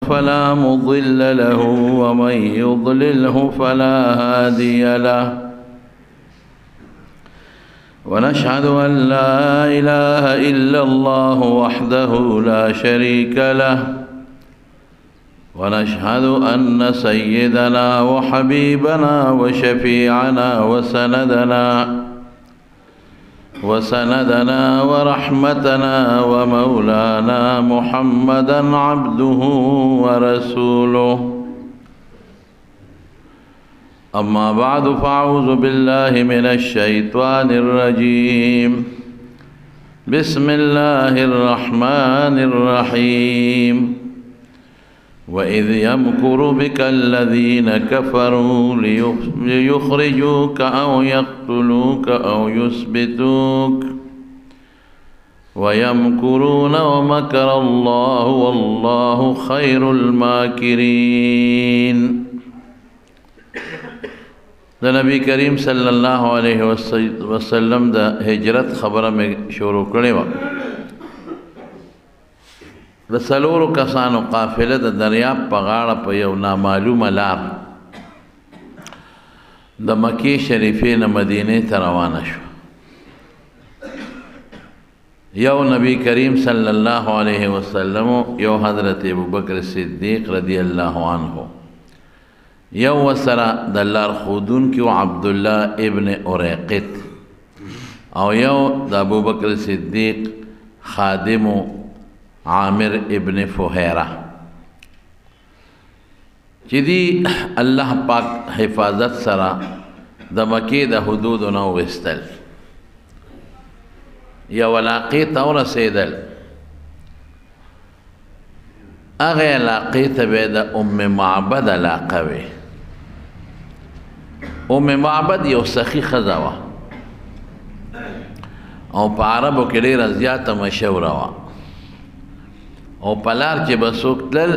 فلا مضل له ومن يضلله فلا هادي له ونشهد أن لا إله إلا الله وحده لا شريك له ونشهد أن سيدنا وحبيبنا وشفيعنا وسندنا ورحمتنا ومولانا محمدا عبده ورسوله أما بعد فأعوذ بالله من الشيطان الرجيم بسم الله الرحمن الرحيم وإذ يمكر بك الذين كفروا ليخرجوك أو يقتلوك أو يثبتوك ويمكرون ومكر الله والله خير الماكرين. دا نبی کریم صلی اللہ علیہ وسلم دا ہجرت خبر میں شروع کرنے وقت دا سلورو کسانو قافلہ دا دریاب پا غاڑا پا یو نامعلوم لار دا مکی شریفین مدینه تروانه شو. یو نبی کریم صلی اللہ علیہ وسلم یو حضرت ابوبکر صدیق رضی اللہ عنہ یو وسرا د لار خودون کیو عبداللہ ابن اریقت او یو د ابوبکر صدیق خادم عامر ابن فہیرہ چی دی اللہ پاک حفاظت سرا د مکی د حدود نو وستل یو علاقی تو رسیدل اغی علاقی تبی د ام معبد علاقه وی. ام معبد یو سخی خزاوه او پا عربو که دیر زیاده مشهوره وه او پلار چه بسوک تلل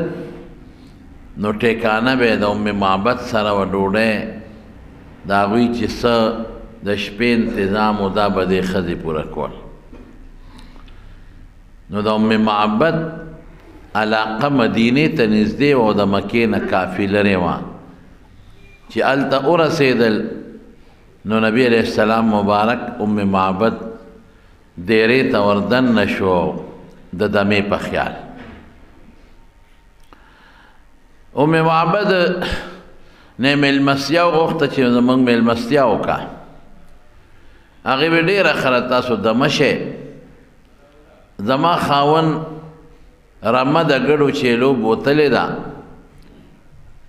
نو ټیکانه به د ام معبد سره و ډوډۍ د هغوی چې څه د شپې انتظام و دا به دې ښځې پوره کول. نو د ام معبد علاقه مدینه ته نږدې و او د مکې نه کافي لرې وه چې هلته ورسېدل نو نبی علیه السلام مبارک ام معبد دیرې ته وردننه شو د دمې په خیال. ام معبد نه میلمستیا وغوښته چې زموږ میلمستیا وکړه. هغې به ډېره ښه تاسو دمه شئ زما خاوند رمه د ګډو چیلو بوتلې ده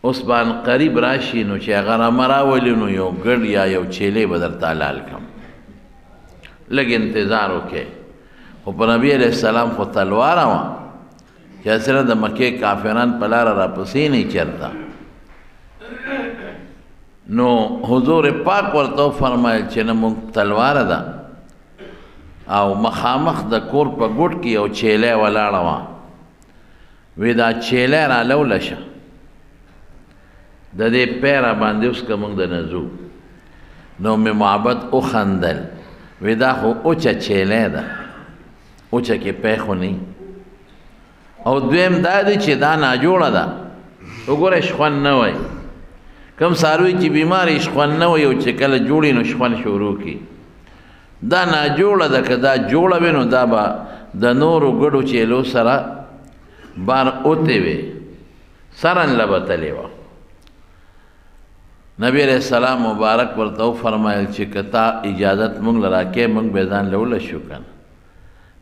اوس بان قریب راشي نو چې هغه رمه راولي نو یو ګډ یا یو چیلې به درته حلال کړم لږ انتظار وکړئ. خو په نبي علیه السلام خو تلواره وه چې اصله د مکې کافران په لاره راپسې نه چېرته. نو حضور پاک ورته وفرمایل چې نه مونږ تلواره ده او مخامخ د کور په ګوټ کې یو چیلی ولاړه وه وی دا چیلی رالوله شه د دې پیره باندې اوس که مونږ د نه ځو. نو ام معبد وخندل وی دا خو اوچه چیلی ده اوچه کې پی خو نه او دویم دا دی چې دا ناجوړه ده وګوره شخوند نه وی کم څاروي چې بیمار شخوند نه وی او چې کله جوړي نو شخوند شروع کړي. دا ناجوړه ده که دا جوړه وي نو دا به د نورو ګډو چیلو سره بار اوتې وې سرن لبتلې وه. نبی علیہ السلام مبارک ورته وفرمایل چې که تا اجازت مونږ له راکې مونږ به ځان له وله شو که نه.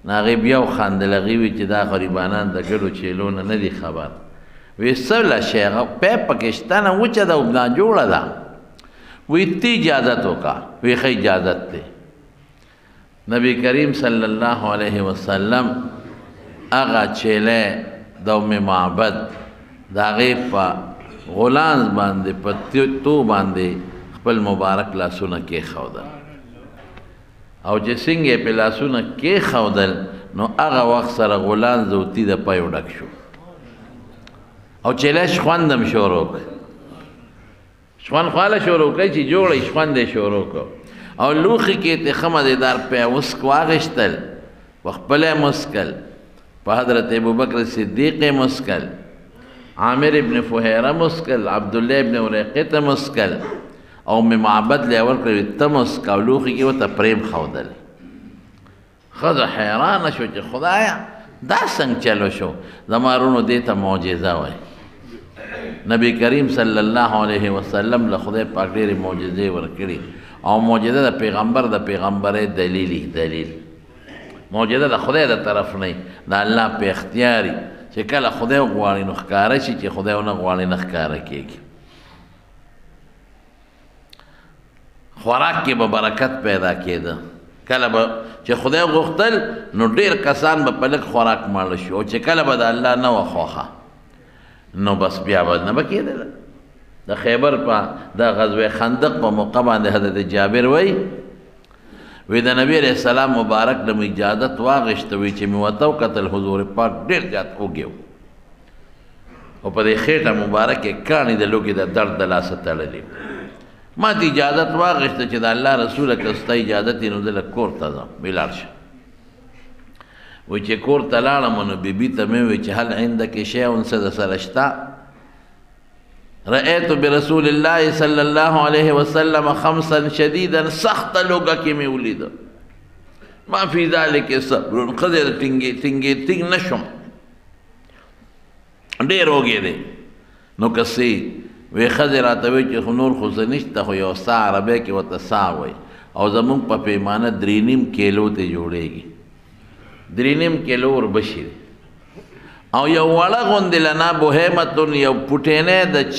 نو هغې بیا وخندل هغې وي چې دا غریبانان د ګډو چیلو نه نه دي خبر. وی څه له شی هغه پی پکې شته نه وچه ده او ناجوړه ده. وی ته اجازت وکړه وی ښه اجازت دی. نبی کریم صلی اللہ علیہ وسلم اغا چیلے د ام معبد د هغې په غلانز باندې په تو باندې خپل مبارک لاسونه کېښودل او چې څنګه یې په لاسونه کېښودل نو هغه وخت سره غلانز او تی د پیو ډک شو او چیلی شخوندم شروع کړ. شخوند خو هله شروع کړئ چې جوړی شخوند یې شروع کړ او لوښي کې یې ښه مزېدار پیوسک واخېستل په خپله یې مسکل په حضرت ابوبکر صدیق یې مسکل عامر ابن فهیره مسکل، عبدالله ابن ورقه مسکل او ام معبد له ورکړ ته مسک او لوښي کې ورته پریم ښودل. ښځه حیرانه شو چې خدایا دا څنګه چلو شو؟ زما وروڼو دې ته معجزه وایي. نبی کریم صلی الله علیه وسلم له خدای پاک ډېرې معجزې ورکړي او معجزه د پیغمبر د پیغمبرۍ دلیل معجزه د خدای د طرف نه د الله په اختیاري چې کله خدای وغواړي نو ښکاره شي، چې خدای ونه غواړي نه ښکاره کېږي. خوراک کې به برکت پیدا کېده. کله به چې خدای غوښتل نو ډېر کسان به په لږ خوراک ماړه شو، او چې کله به د الله نه وه خوښه نو بس بیا به نه به کېدله. د خیبر په د غزوه خندق په موقع باندې حضرت جابر وایي وی د نبی علیہ السلام مبارک د مې اجازت واغېسته، وی چې مې ورته وکتل حضور پاک ډېر زیات وږی و او په دې خېټه مبارکې کاڼي د لوږې د درد د لاسه تړلي. ما ته اجازت واغېسته چې د الله رسوله که ستا اجازت یې نو زه لږ کور ته ځم، وی لاړ شه. وی چې کور ته لاړم نو بیبي ته مې وی چې هل عندک شیء څه د سره شته؟ رأیت برسول الله صلی الله علیه وسلم خمسا شدیدا، سخت لوږه کې مې ولیده. ما فی ذلک صبر، ښځې ټینګ نه شم، ډېر وږی دی. نو که څه وی ښځې راته وی چې خو نور خو څه نشته، خو یو سا عربی کې ورته سا وایي او زمونږ په پیمانه 3.5 کیلو ته جوړېږي. 3.5 کیلو وربشي دی او یو وړه غوندې لنا بوهیمتون، یو پوټینی د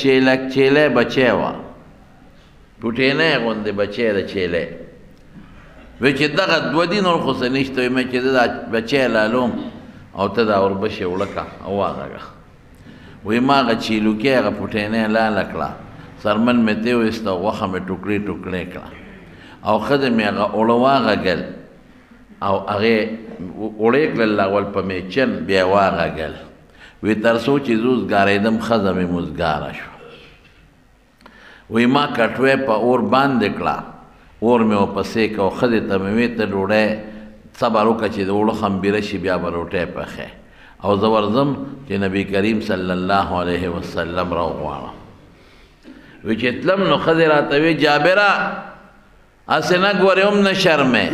چیلی بچی وه، پوټینی غوندې بچی د چیلی. وی چې دغه 2 دي نور خو څه نشته. وی مې چې زه دا بچی لالوم او ته دا وربشې وړکه او واغږه. وی ما هغه چیلوکې هغه پوټینی لاله کړه، سرمن مې تې وایسته، غوښه مې ټوکړې کړه او ښځې مې هغه اوړه واغږل او هغې اوړې کړل اول په میچن، بیا واغږل. وی تر څو چې زه اوزګارېدم ښځه مې مزګاره شوه. وی ما کټوۍ په اور باندې کړه، اور مې ورپسې کړه او ښځې ته مې وی ته ډوډۍ صبر وکړه چې د اوړه خمبیره شي، بیا به روټۍ پخې او زه ورځم چې نبی کریم صلی الله علیه وسلم راوغواړم. وی چې تلم نو ښځې راته وی جابره هسې نه ګورې هم نه شرمې،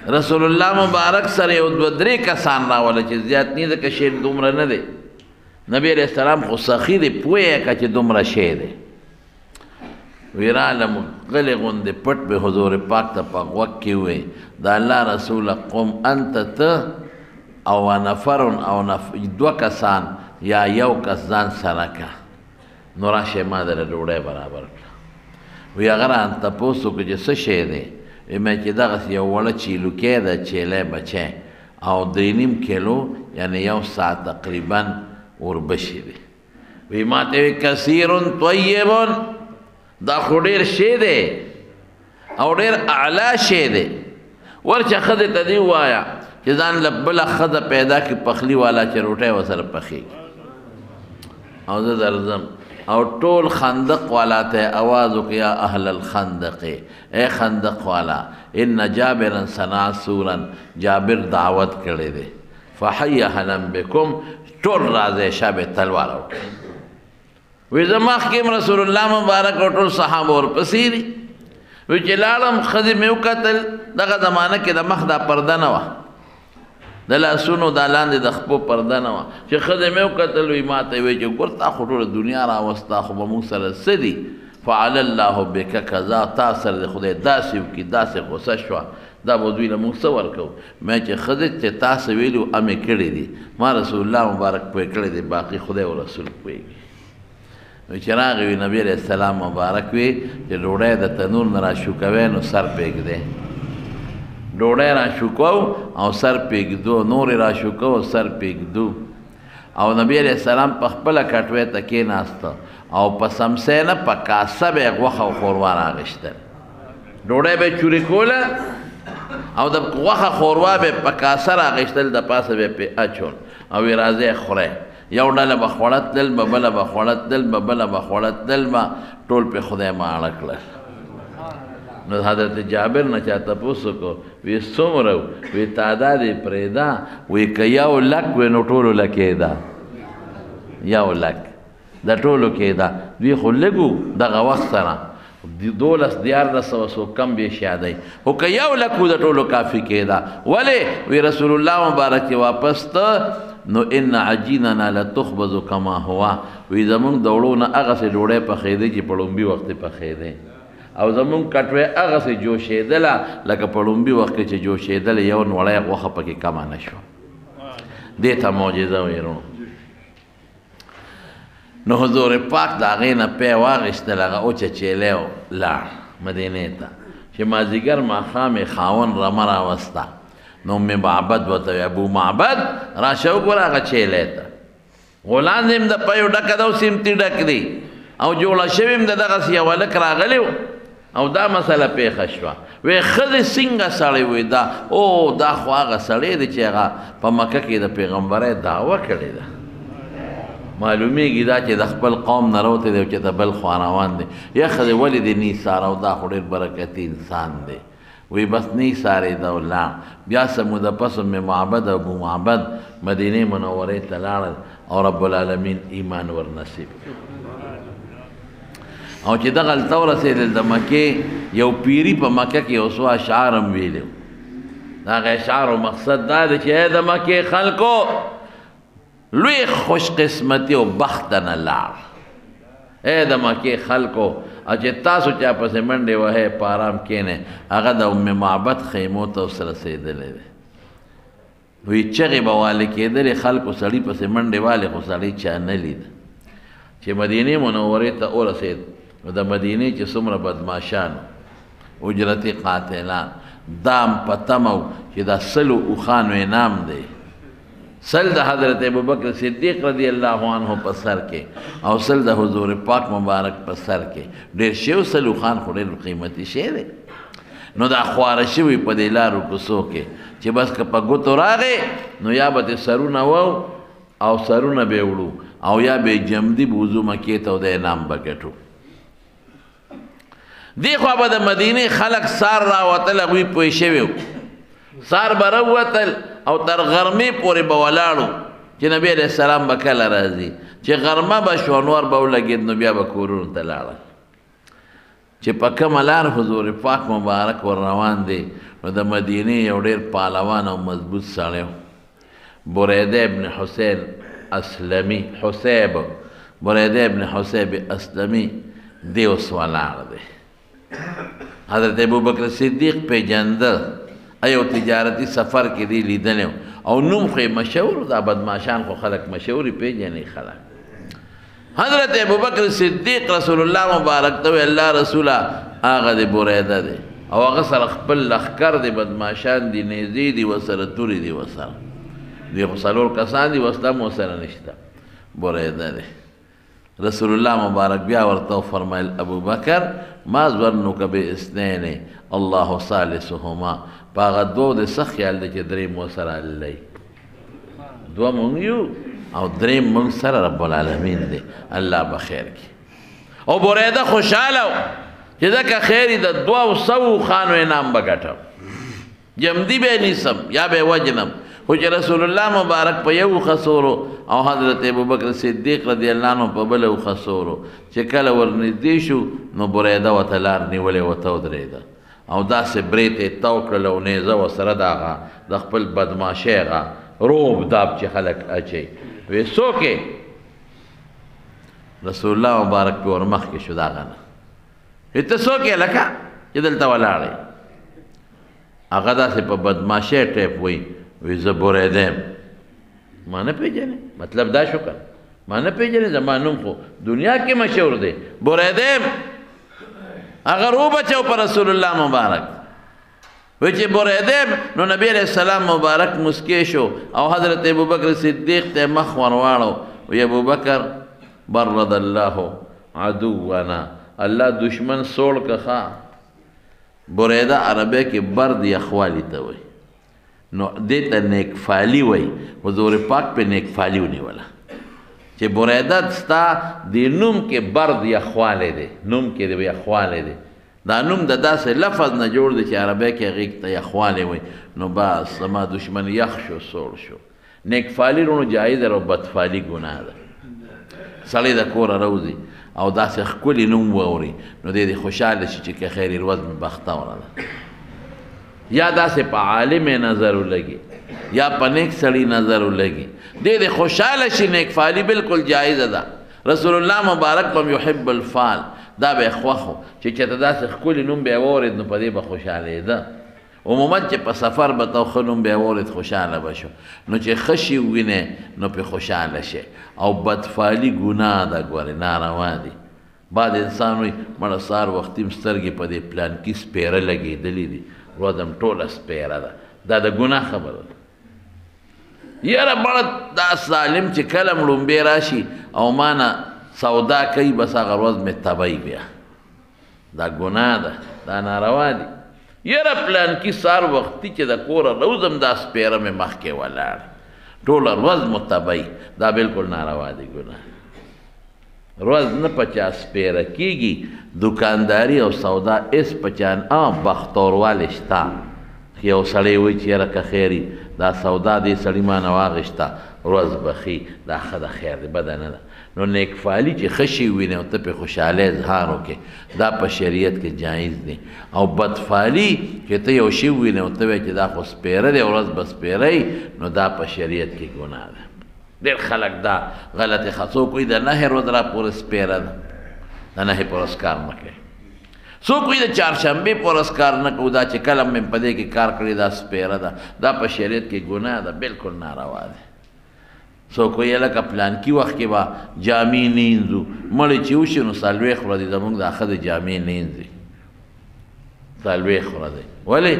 رسول الله مبارک سره یو 2-3 کسان راوله چې زیات نه ځکه شی دومره نه دی. نبی علیہ السلام خو سخي دی، پوه یې که چې دومره شی دی. وی رالم غلې غوندې پټ به حضور پاک ته په غوږ کې وی د الله رسوله قم انت ته او نفرون او 2 کسان یا یو کس ځان سره که نو راشئ ما دله ډوډۍ برابر کړه. وی هغه رانه تپوس وکړو چې څه شی دی؟ وی مې چې دغسې یو وړه چیلوکی ده چیلی بچی او 3.5 کیلو یعنی یو سا تقریبا وربشي دی. وی ما ته وی کثیر طیب، دا خو ډېر شی دی او ډېر اعلی شی دی. ورچه ښځې ته دې ووایه چې ځان له بله ښځه پیدا کړي پخلي والا چې روټۍ ورسره پخېږي. او زه درځم او ټول خندق والا ته آواز وکړ یا اهل الخندق، اے خندق والا ان جابرا صنع سورا، جابر دعوت کړی دی، فحی اهلا بکم، ټول راځئ شب تلوار وکړي. وی زه مخکې رسول الله مبارک او ټول صحابه ورپسې دي. وی چې لاړم ښځې مې وکتل، دغه زمانه کې د مخ دا پرده نه وه، د لاسونو دا لاندې د خپو پرده نه وه. چې ښځې مې وکتل وی ما ته وی چې ګور تا خو ټوله دنیا راوسته، خو به موږ سره څه دي؟ فعل الله بک کذا، تا سره د خدای داسې وکړي، داسې غصه شوه، دا به دوی له موږ څه ورکوو؟ مې چې ښځې چې تاسو ویلي و امې کړي دي، ما رسول الله مبارک پوه کړی دی، باقي خدای او رسول پوهېږي. وی چې راغی وی نبی علیہ السلام مبارک وی چې ډوډۍ د تنور نه راشوکوی نو سر پرېږدی. ډوډۍ راشوکو او سر پرېږدو، نور یې راشوکو او سر پرېږدو. او نبی علیہ السلام په خپله کټوۍ ته کېناسته او په سمسۍ نه په کاسه به یې غوښه او ښوروا راغېشتل. ډوډۍ به یې چورې کوله او د غوښه ښوروا به یې په کاسه راغېشتل، د پاسه به یې پرې اچول او وی راځئ خورئ. یو ډله به خوړه تلل به، بله به خوړه تلل به، بله به خوړه تلل به، ټول پې خدای ماړه کړل. نو حضرت جابر نه چا تپوس وکړو وی څومره؟ وی تعداد یې پرېږده، وی که 1 لک وی نو ټولو لکېده. یو لک د ټولو کې دا دوی خو لږو دغه وخت سره 12,000 کم به شادی خو که یو لکو د ټولو کافي کېده ولې وی رسول الله مبارک واپس ته نو ان عجیننا لتخبز کما هو وی زمونږ د وړو نه هغسې ډوډۍ پخېدی چې په لومبي وخت کې پخېدی او زمونږ کټوۍ هغسې جوشېدله لکه په لومبي وخت کې چې جوشېدله یو نوړی غوښه پکې کمه نه شوه دې ته معجزه ویرونو نو حضور پاک د هغې نه پی واخېستل هغه وچچېلی لاړ مدینې ته چې مازدیګر ماښام یې خاوند رمه راوسته نو ام معبد ورته وی ابو معبد راشه وګوره هغه چیلی ته غولان دې هم د پیو ډکه ده اوس یې ډک دی او جوړه شوې هم د دغسې یو هلک راغلی و او دا مسله پیښه شوه وی ښځې څنګه سړی وی دا او دا خو هغه سړی دی چې هغه په مکه کې د پیغمبرۍ دعوه کړې ده معلومیږي دا چې د خپل قوم نه راوتی دی او چې د بل خوا روان دی یا ښځې ولې دې نی ساره او دا خو ډېر برکتي انسان دی وی بس نی سارېده او لاړ بیا څه موده پس ام معبد او ابو معبد مدینې منورې ته لاړل او رب العالمین ایمان ورنصیب او چې دغلته ورسېدل د مکې یو پیري په مکه کې یو څو اشعار هم ویلي د هغه اشعارو مقصد دا دی چې ای د مکې خلکو لوی خوش قسمتي او بخت نه لاړ ای د مکې خلکو او چې تاسو چا پسې منډې وهئ په ارام کښېنئ هغه د ام معبد خیمو ته اوس رسېدلی دی وی چغې به والې کېدلې خلکو سړي پسې منډې والې خو سړی چا نه لید چې مدینې منورې ته ورسېد نو د مدینې چې څومره بدماشان اجرتي قاتلان دام په تمه و چې دا 100 اوښانو انعام دی 100 د حضرت ابوبکر صدیق رضی الله عنه په سر کې او 100 د حضور پاک مبارک په سر کې ډېر شی و 100 اوښان خو ډېر قیمتي شی دی نو دا خواره شوي په دې لارو کوڅو کې چې بس که په ګوتو راغې نو یا به دې سرونه وو او سرونه به وړو او یا به جمدي بوزو مکې ته او د انعام به ګټو دې خوا به د مدینې خلک سار راوتل هغوی پوه شوي وو سار به راوتل او تر غرمې پورې به ولاړو چې نبي علیه السلام به کله راځي چې غرمه به شو انوار به ولګېد نو بیا به کورونو ته لاړل چې په کومه لار حضور پاک مبارک ور روان دی نو د مدینې یو ډېر پهلوان او مضبوط سړی و بریده ابن حسین اسلمي حسیب بریده ابن حسیب اسلمي دی اوس ولاړ دی حضرت ابوبکر صدیق پیژنده ایو تجارتی سفر کې دی لیدلی او نوم خو یې مشهور دا بدماشان خو خلک مشهوري پیژني خلک حضرت ابوبکر صدیق رسول الله مبارک ته وی الله رسوله هغه د بریده دی او هغه سره خپل لښکر دی بدماشان دي نیزې دي ورسره تورې دي ورسره دوی خو 4 کسان دي وسله مو سره نشته بریده دی رسول الله مبارک بیا ورته فرمایل ابوبکر ما ظنک باثنین الله ثالثهما په هغه دوو د څه خیال دی چې درې مو سره الله دوه مونږ یو او درې مونږ سره رب العالمین دی الله به خیر کړي او بریده خوشحاله و چې ځکه خیر د 200 خانو انعام به ګټم جمدي به نیسم یا به وجنم خو چې رسول الله مبارک په یو خسورو او حضرت ابوبکر صدیق رضی الله عنه په بل خسورو چې کله ورنږدې شو نو بریده ورته لار نیولې ورته ودرېده او داسې برېت یې تو کړل او نیزه ورسره د هغه د خپل بدماشۍ هغه روب داب چې خلک اچوي وی څوک یې رسول الله مبارک پې ورمخکې شو د هغه نه ته څوک یې لکه چې دلته ولاړ یې هغه داسې په بدماشۍ ټیپ وی وی زه بریده یم ما نه پېژنې مطلب دا شو که ما نه پېژنې زما نوم خو دنیا کې مشهور دی بریده یم هغه روبچو په رسول الله مبارک وی چې بریده یم نو نبی علیه السلام مبارک مسکی شو او حضرت ابوبکر صدیق ته مخ ور واړو وی ابوبکر برد الله عدونا الله دشمن سوړ که ښه بریده عربی کې برد یخوالی ته وی نو دې ته نیکفالي وی حضور پاک په نیکفالي ونیوله چې بریده ستا د نوم کې برد یخوالی دی نوم کې د یخوالی دی دا نوم د داسې لفظ نه جوړ دی چې عربی کې هغې ته یخوالی وی نو بس زما دشمن یخ شو سوړ شو نیکفالي رونو جایز او بدفالي ګناه ده سړی د کوره راوځي او داسې ښکلي نوم واوري نو دی خوشحاله شي چې که خیر ورځ مې بختوره ده یا داسې په عالم نظر ولګي یا په نیک سړي نظر ولګي دی خوشحاله شي نیکفالي بالکل جایزه ده رسول الله مبارک پم یحب الفال دا به خوښو چې چېرته داسې ښکلي نوم به یې واورېد نو په دې به خوشحالېده عموما چې په سفر به ته ښه نوم به یې واورېد خوشحاله به شو نو چې ښه شي ووینې نو پرې خوشحاله شي او بدفالي ګناه ده ګورې ناروا دي بعد انسان وایي مړه سهار وختي م سترګې په دې پلانکي سپېره لګېدلې دي ورځ هم ټوله سپېره ده دا د ګناه خبره ده یاره مړه دا ظالم چې کله م ړومبې راشي او ما نه سودا کوي بس هغه ورځ مې تبی بیا دا ګناه ده دا ناروا دي یاره پلانکي سهار وختي چې د کوره راوځم دا سپېره مې مخکې ولاړ ټوله ورځ مو تبی دا بالکل ناروا دي ګناه ورځ نه په چا سپېره کېږي دکانداري او سودا هېڅ په چا بختوروالی شته یو سړی وایي چې یاره که خیري دا سودا دې سړي ما نه واغېسته ورځ به ښي دا ښه ده خیر دی بده نه ده نو نیکفالي چې ښه شي ووینې او ته پرې خوشحالۍ اظهار وکړې دا په شریعت کې جایز دی او بدفالي چې ته یو شي ووینې او ته وایې چې دا خو سپېره دی ورځ به سپېره نو دا په شریعت کې ګناه ده ډېر خلک دا غلطې څوک وایي د نهې ورځ را پورې سپېره ده د نهې په ورځ کار مه کوئ څوک وایي د چهارشنبې په ورځ کار نه کوو دا چې کله مې په دې کې کار کړی دا سپېره ده دا په شریعت کې ګناه ده بالکل ناروا ده څوک وایي لکه پلانکي وخت کې به جامې نه اینځو مړی چې وشي نو څلوېښت ورځې زموږ دا ښځې جامې نه اینځي څلوېښت ورځې ولې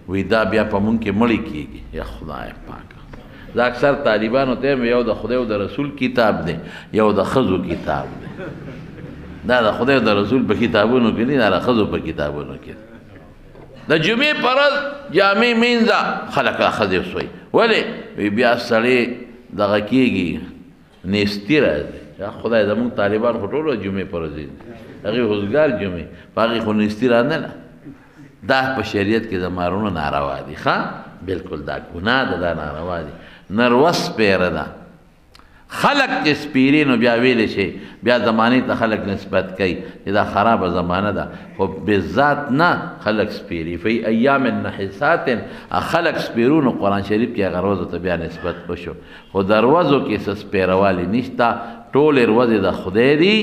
وایي دا بیا په مونږ کې مړی کېږي یا خدای پاکه دا اکثر طالبانو ته یم یو د خدای او د رسول کتاب دی یو د ښځو کتاب دی دا د خدای او د رسول په کتابونو کې نه دا د ښځو په کتابونو کې د جمعې په ورځ جامې مینځه خلک ښځې وسوئ ولې وایي بیا سړی دغه کېږي نیستي راځي خدای زموږ طالبان خو ټولو جمعې په ورځ دي هغې روزګار جمعې په هغې خو نیستي رانله دا په شریعت کې د مارونو ناروا دي ښه بالکل دا ګناه ده دا ناروا دي نروه سپېره ده خلق چې سپیرې نو بیا ویلی شي بیا زمانې ته خلق نسبت کوي چې دا خرابه زمانه ده خو بذات نه خلق سپیري فی ایام نحسات خلق سپیرو نو قرآن شریف کې هغه ورځو ته بیا نسبت وشو خو د ورځو کې څه سپیروالي نشته ټولې ورځې د خدای دي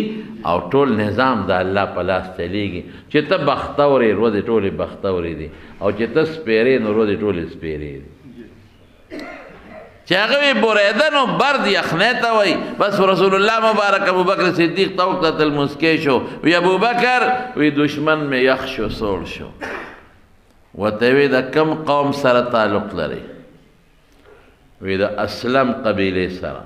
او ټول نظام د الله په لاس چلیږي چې ته بختورې ورځې ټولې بختورې دي او چې ته سپیرې نو ورځې ټولې سپیرې دي چې هغه وی بریده نو برد یخنۍ ته وایي بس رسول الله مبارک ابوبکر صدیق ته وکتل مسکی شو وی ابوبکر وی دشمن مې یخ شو سوړ شو ورته وی د کم قوم سره تعلق لري وی د اسلم قبیلې سره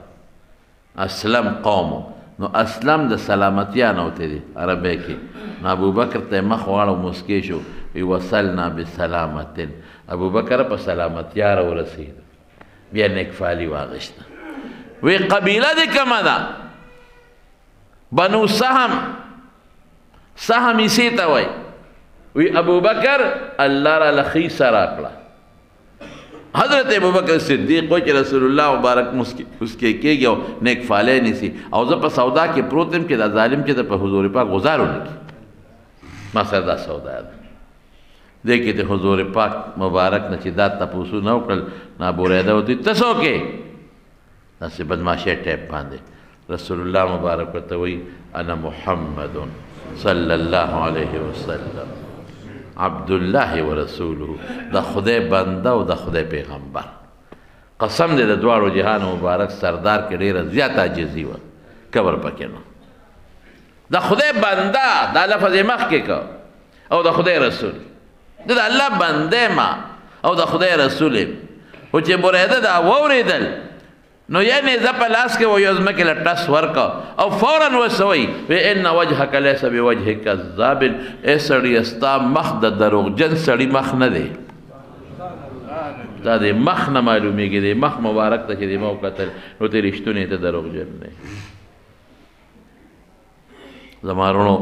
اسلم قوم نو اسلم د سلامتیا نه وته دي عربی کې نو ابوبکر ته مخ واړو مسکی شو وی وصلنا بسلامت ابوبکر په سلامتیا راورسید بیا نیکفالي واغشته وی قبیله دې کومه ده بنو سهم سهم یې ته وایي وی ابوبکر الله را لخی سره کړه حضرت ابوبکر صدیق وایي چې رسول الله مبارک مسکی کېږي او نیکفالۍ نیسي او زه په سودا کې پروت یم چې دا ظالم چې د په حضور پاک غزار ونه کړي ما سره دا سودا ده دې کې د حضور پاک مبارک نه چې دا تپوسونه وکړل نه بریده ورته ته څوک یې داسې بدماشۍ ټیپ باندې رسول الله مبارک ورته وایي انا محمد صلی الله علیه وسلم عبد الله ورسوله د خدای بنده او د خدای پیغمبر قسم دې د دواړو جهان مبارک سردار کې ډېره زیاته عاجزي وه کبر پکې نه د خدای بنده دا لفظ یې مخکې که او د خدای رسول د الله بنده ما او د خدای رسول یم خو چې بریده دا واورېدل نو یعنې زه په لاس کې ویو ځمکې له ټس ورکړه او فورا ورسه وایي وی ان وجهک لیس بوجه کذاب ای سړي ستا مخ د دروغجن سړي مخ نه دی دا د مخ نه معلومیږي د مخ مبارک ته چې د ما وکتل نو ته رښتونې ته دروغجن دی زما وروڼو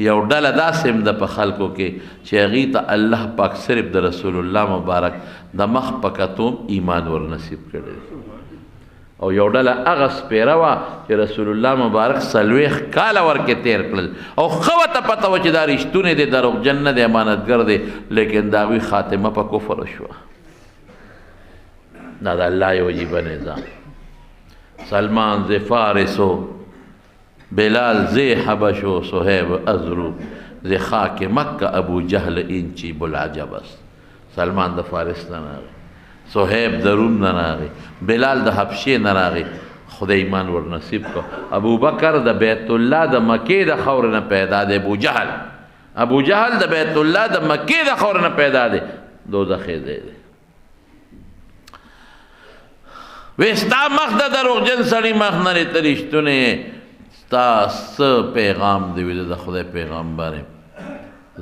یو ډله داسې هم ده په خلکو کې چې هغې ته الله پاک صرف د رسول الله مبارک د مخ په کتو ایمان ور نصیب کړی دی او یو ډله هغه سپیره وه چې رسول الله مبارک 40 کاله ورکې تیر کړل او ښه ورته پته وه چې دا رښتونی دی دروغجن نه دی امانتګر دی لیکن د هغوی خاتمه په کفر شوه دا د الله یو عجیبه نظام سلمان ز فارس و بلال ز حبش و صہیب ازرو ز خاک مکه ابو جهل این چی بلعجب است سلمان د فارس نه راغی صہیب د روم نه راغی بلال د حبشې نه راغی خدای ایمان ور نصیب کو ابو بکر د بیت الله د مکې د خور نه پیدا دی ابو جهل د بیت الله د مکې د خور نه پیدا دی دوزخی دی وستا مخ د دروغجن سړي مخ نه لري ته رښتونی ستا څه پیغام دی ویل د خدای پیغمبر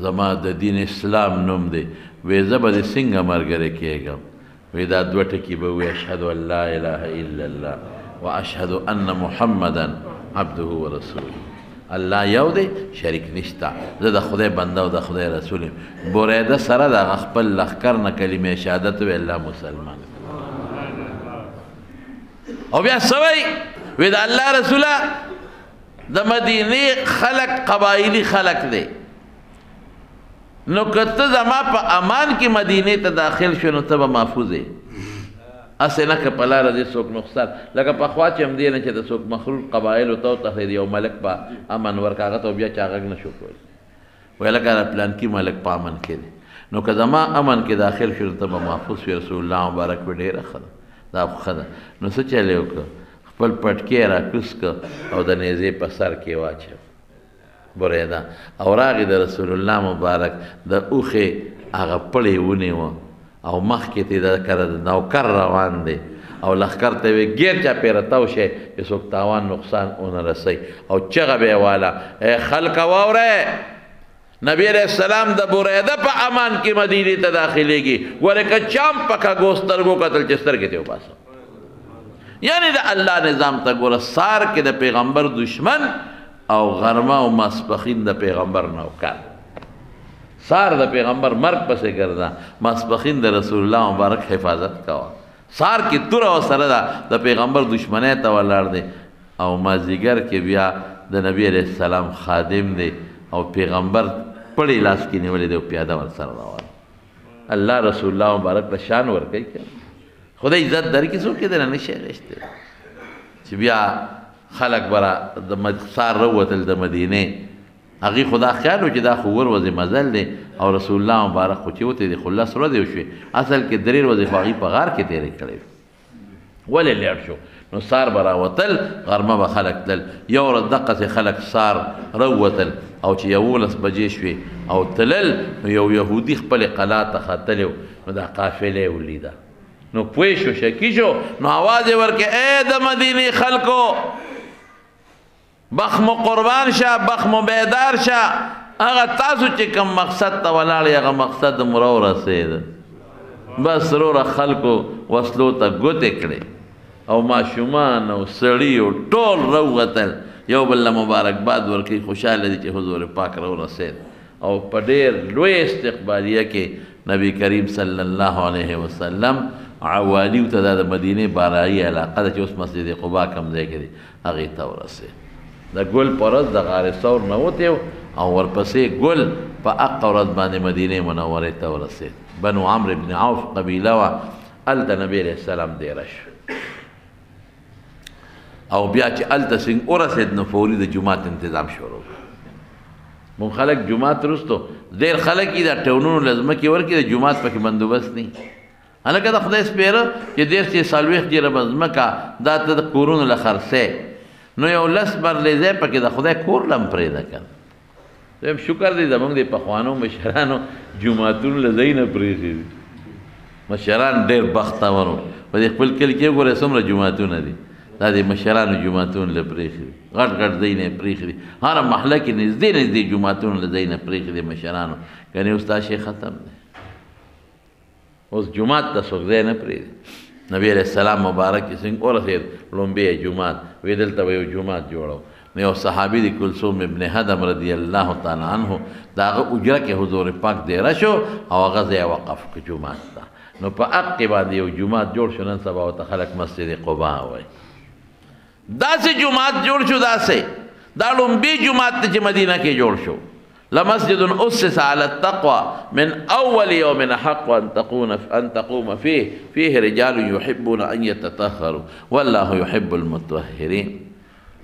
زما د دین اسلام نوم دی وی زه به دې څنګه ملګری کېږم وی دا دوه ټکي به وی اشهد ان لا اله الا الله و اشهد ان محمدا عبده و رسوله الله یو دی شریک نشته زه د خدای بنده او د خدای رسول یم بریده سره د هغه خپل لښکر نه کلمې شهادت وی الله مسلمان او بیا څه وی وی د الله رسوله د مدینې خلق قبایلي خلق دی نو که ته زما په امان کې مدینې ته داخل شو نو ته به محفوظ یې هسې نه که په لاره دې څوک نقصان لکه پخوا چې همدې نه چې د څوک مخلوط قبایلو ته وتښتېد یو ملک په امن ورکړه هغه ته بیا چا غږ نه شو کولی ویل لکه پلانکي ملک په امن کې دی نو که زما امن کې داخل شو نو ته به محفوظ شي رسول الله مبارک به ډېره ښه ده دا ښه ده نو څه چلی وکړه خپل پټکی راکوس کړه او د نیزې په سر کې واچو بریده او راغی د رسول الله مبارک د اوښې هغه پړې ونیوه او مخکې ته د کره د نوکر روان دی او لښکر ته وی ګیر چاپېره تاو شئ چې څوک تاوان نقصان ونه رسئ او چغه به یې واله ای خلقه واورئ نبی علیہ السلام د بریده په امان کې مدینې ته داخلېږي ګورې که چا هم په کږو سترګو کتل چې سترګې ته وباسم یعنې د الله نظام ته ګوره سار کې د پیغمبر دشمن او غرمه او ماسپخین د پیغمبر نوکر سار د پیغمبر مرګ پسې ګرځه ماسپخین د رسول الله مبارک حفاظت کوه سار کې توره ورسره ده د پیغمبر دشمنۍ ته ولاړ دی او مازدیګر کې بیا د نبی علیه السلام خادم دی او پیغمبر پړې لاس کې نیولې دی او پیاده ورسره روان الله رسول الله مبارک ته شان ورکوي که خدای عزت درکړي څوک یې دنه نشي اخیستی چې بیا خلق برا د سار روتل د مدینې هغې خو دا خیال و چې دا خو ورځې مزل دی او رسول الله مبارک خو چې وتې د 15 ورځې وشوې اصل کې 3 ورځې خو هغې په غار کې تېرې کړې ولې لیړ شو نو سار به راوتل غرمه به خلک تلل یو ورځ دقسې خلک سار روتل او چې 11 بجې شوې او تلل نو یو یهودي خپلې قلا ته ختلی نو دا قافله یې ولیده نو پوه شو شکی شو نو آواز یې ورکړې ای د مدینې خلکو بخمو قربان شه بخمو بیدار شه هغه تاسو چې کوم مقصد ته ولاړ هغه مقصد مو راورسېده بس وروره خلکو وسلو ته ګوتې کړې او ماشومان او سړي او ټول راووتل یو بل له مبارکباد ورکوي خوشحاله دي چې حضور پاک راورسېد او په ډېر لوی استقبالیه کې نبی کریم صلی الله علیه وسلم عوالیو ته دا د مدینې بارایي علاقه ده چې اوس مسجد قبا کوم ځای کې دی هغې ته ورسېد د ګل په ورځ د غار ثور نه وتی او ورپسې ګل په هغه ورځ باندې مدینې منورې ته ورسېد بنو عمرو بن عوف قبیله وه هلته نبی علیه السلام دیره شو او بیا چې هلته څنګه ورسېد نو فوري د جومات انتظام شروع مونږ خلک جومات وروستو ډېر خلک یې دا ټاونونو له ځمکې ورکړي د جومات پکې بندوبست نه هلکه د خدای سپېره چې 40 جیره به ځمکه دا ته د کورونو له خرڅې نو یو لس مرلې ځای پکې د خدای کور له هم پرېږده که دویم شکر دی زمونږ د پخوانو مشرانو جوماتونو له ځای نه پرېښي دي مشران ډېر بختور وو په دې خپل کلي کې وګورئ څومره جوماتونه دي دا د مشرانو جوماتونو له پرېښي دي غټ غټ ځای نه یې پرېښي دي هره محله کې نږدې نږدې جوماتونو له ځای نه پرېښي دي مشرانو کنې اوس دا شی ختم دی اوس جومات ته څوک ځای نه پرېږدي نبی علیہ السلام مبارک چې څنګه ورسېد لومبی جومات وی دلته به یو جومات جوړو نو یو صحابي دی کلثوم ابن هدم رضی الله تعالی عنه د هغه اجره کې حضور پاک دیره شو او هغه ځای وقف کړ جومات ته نو په حق باندې یو جومات جوړ شو نن سبا ورته خلک مسجد قبا وایي داسې جماعت جوړ شو، داسې دا لومبي جماعت چې مدینه کې جوړ شو. لمسجد اسس على التقوى من اول يوم حق ان تقوم فيه رجال يحبون ان يتطهروا والله يحب المطهرين.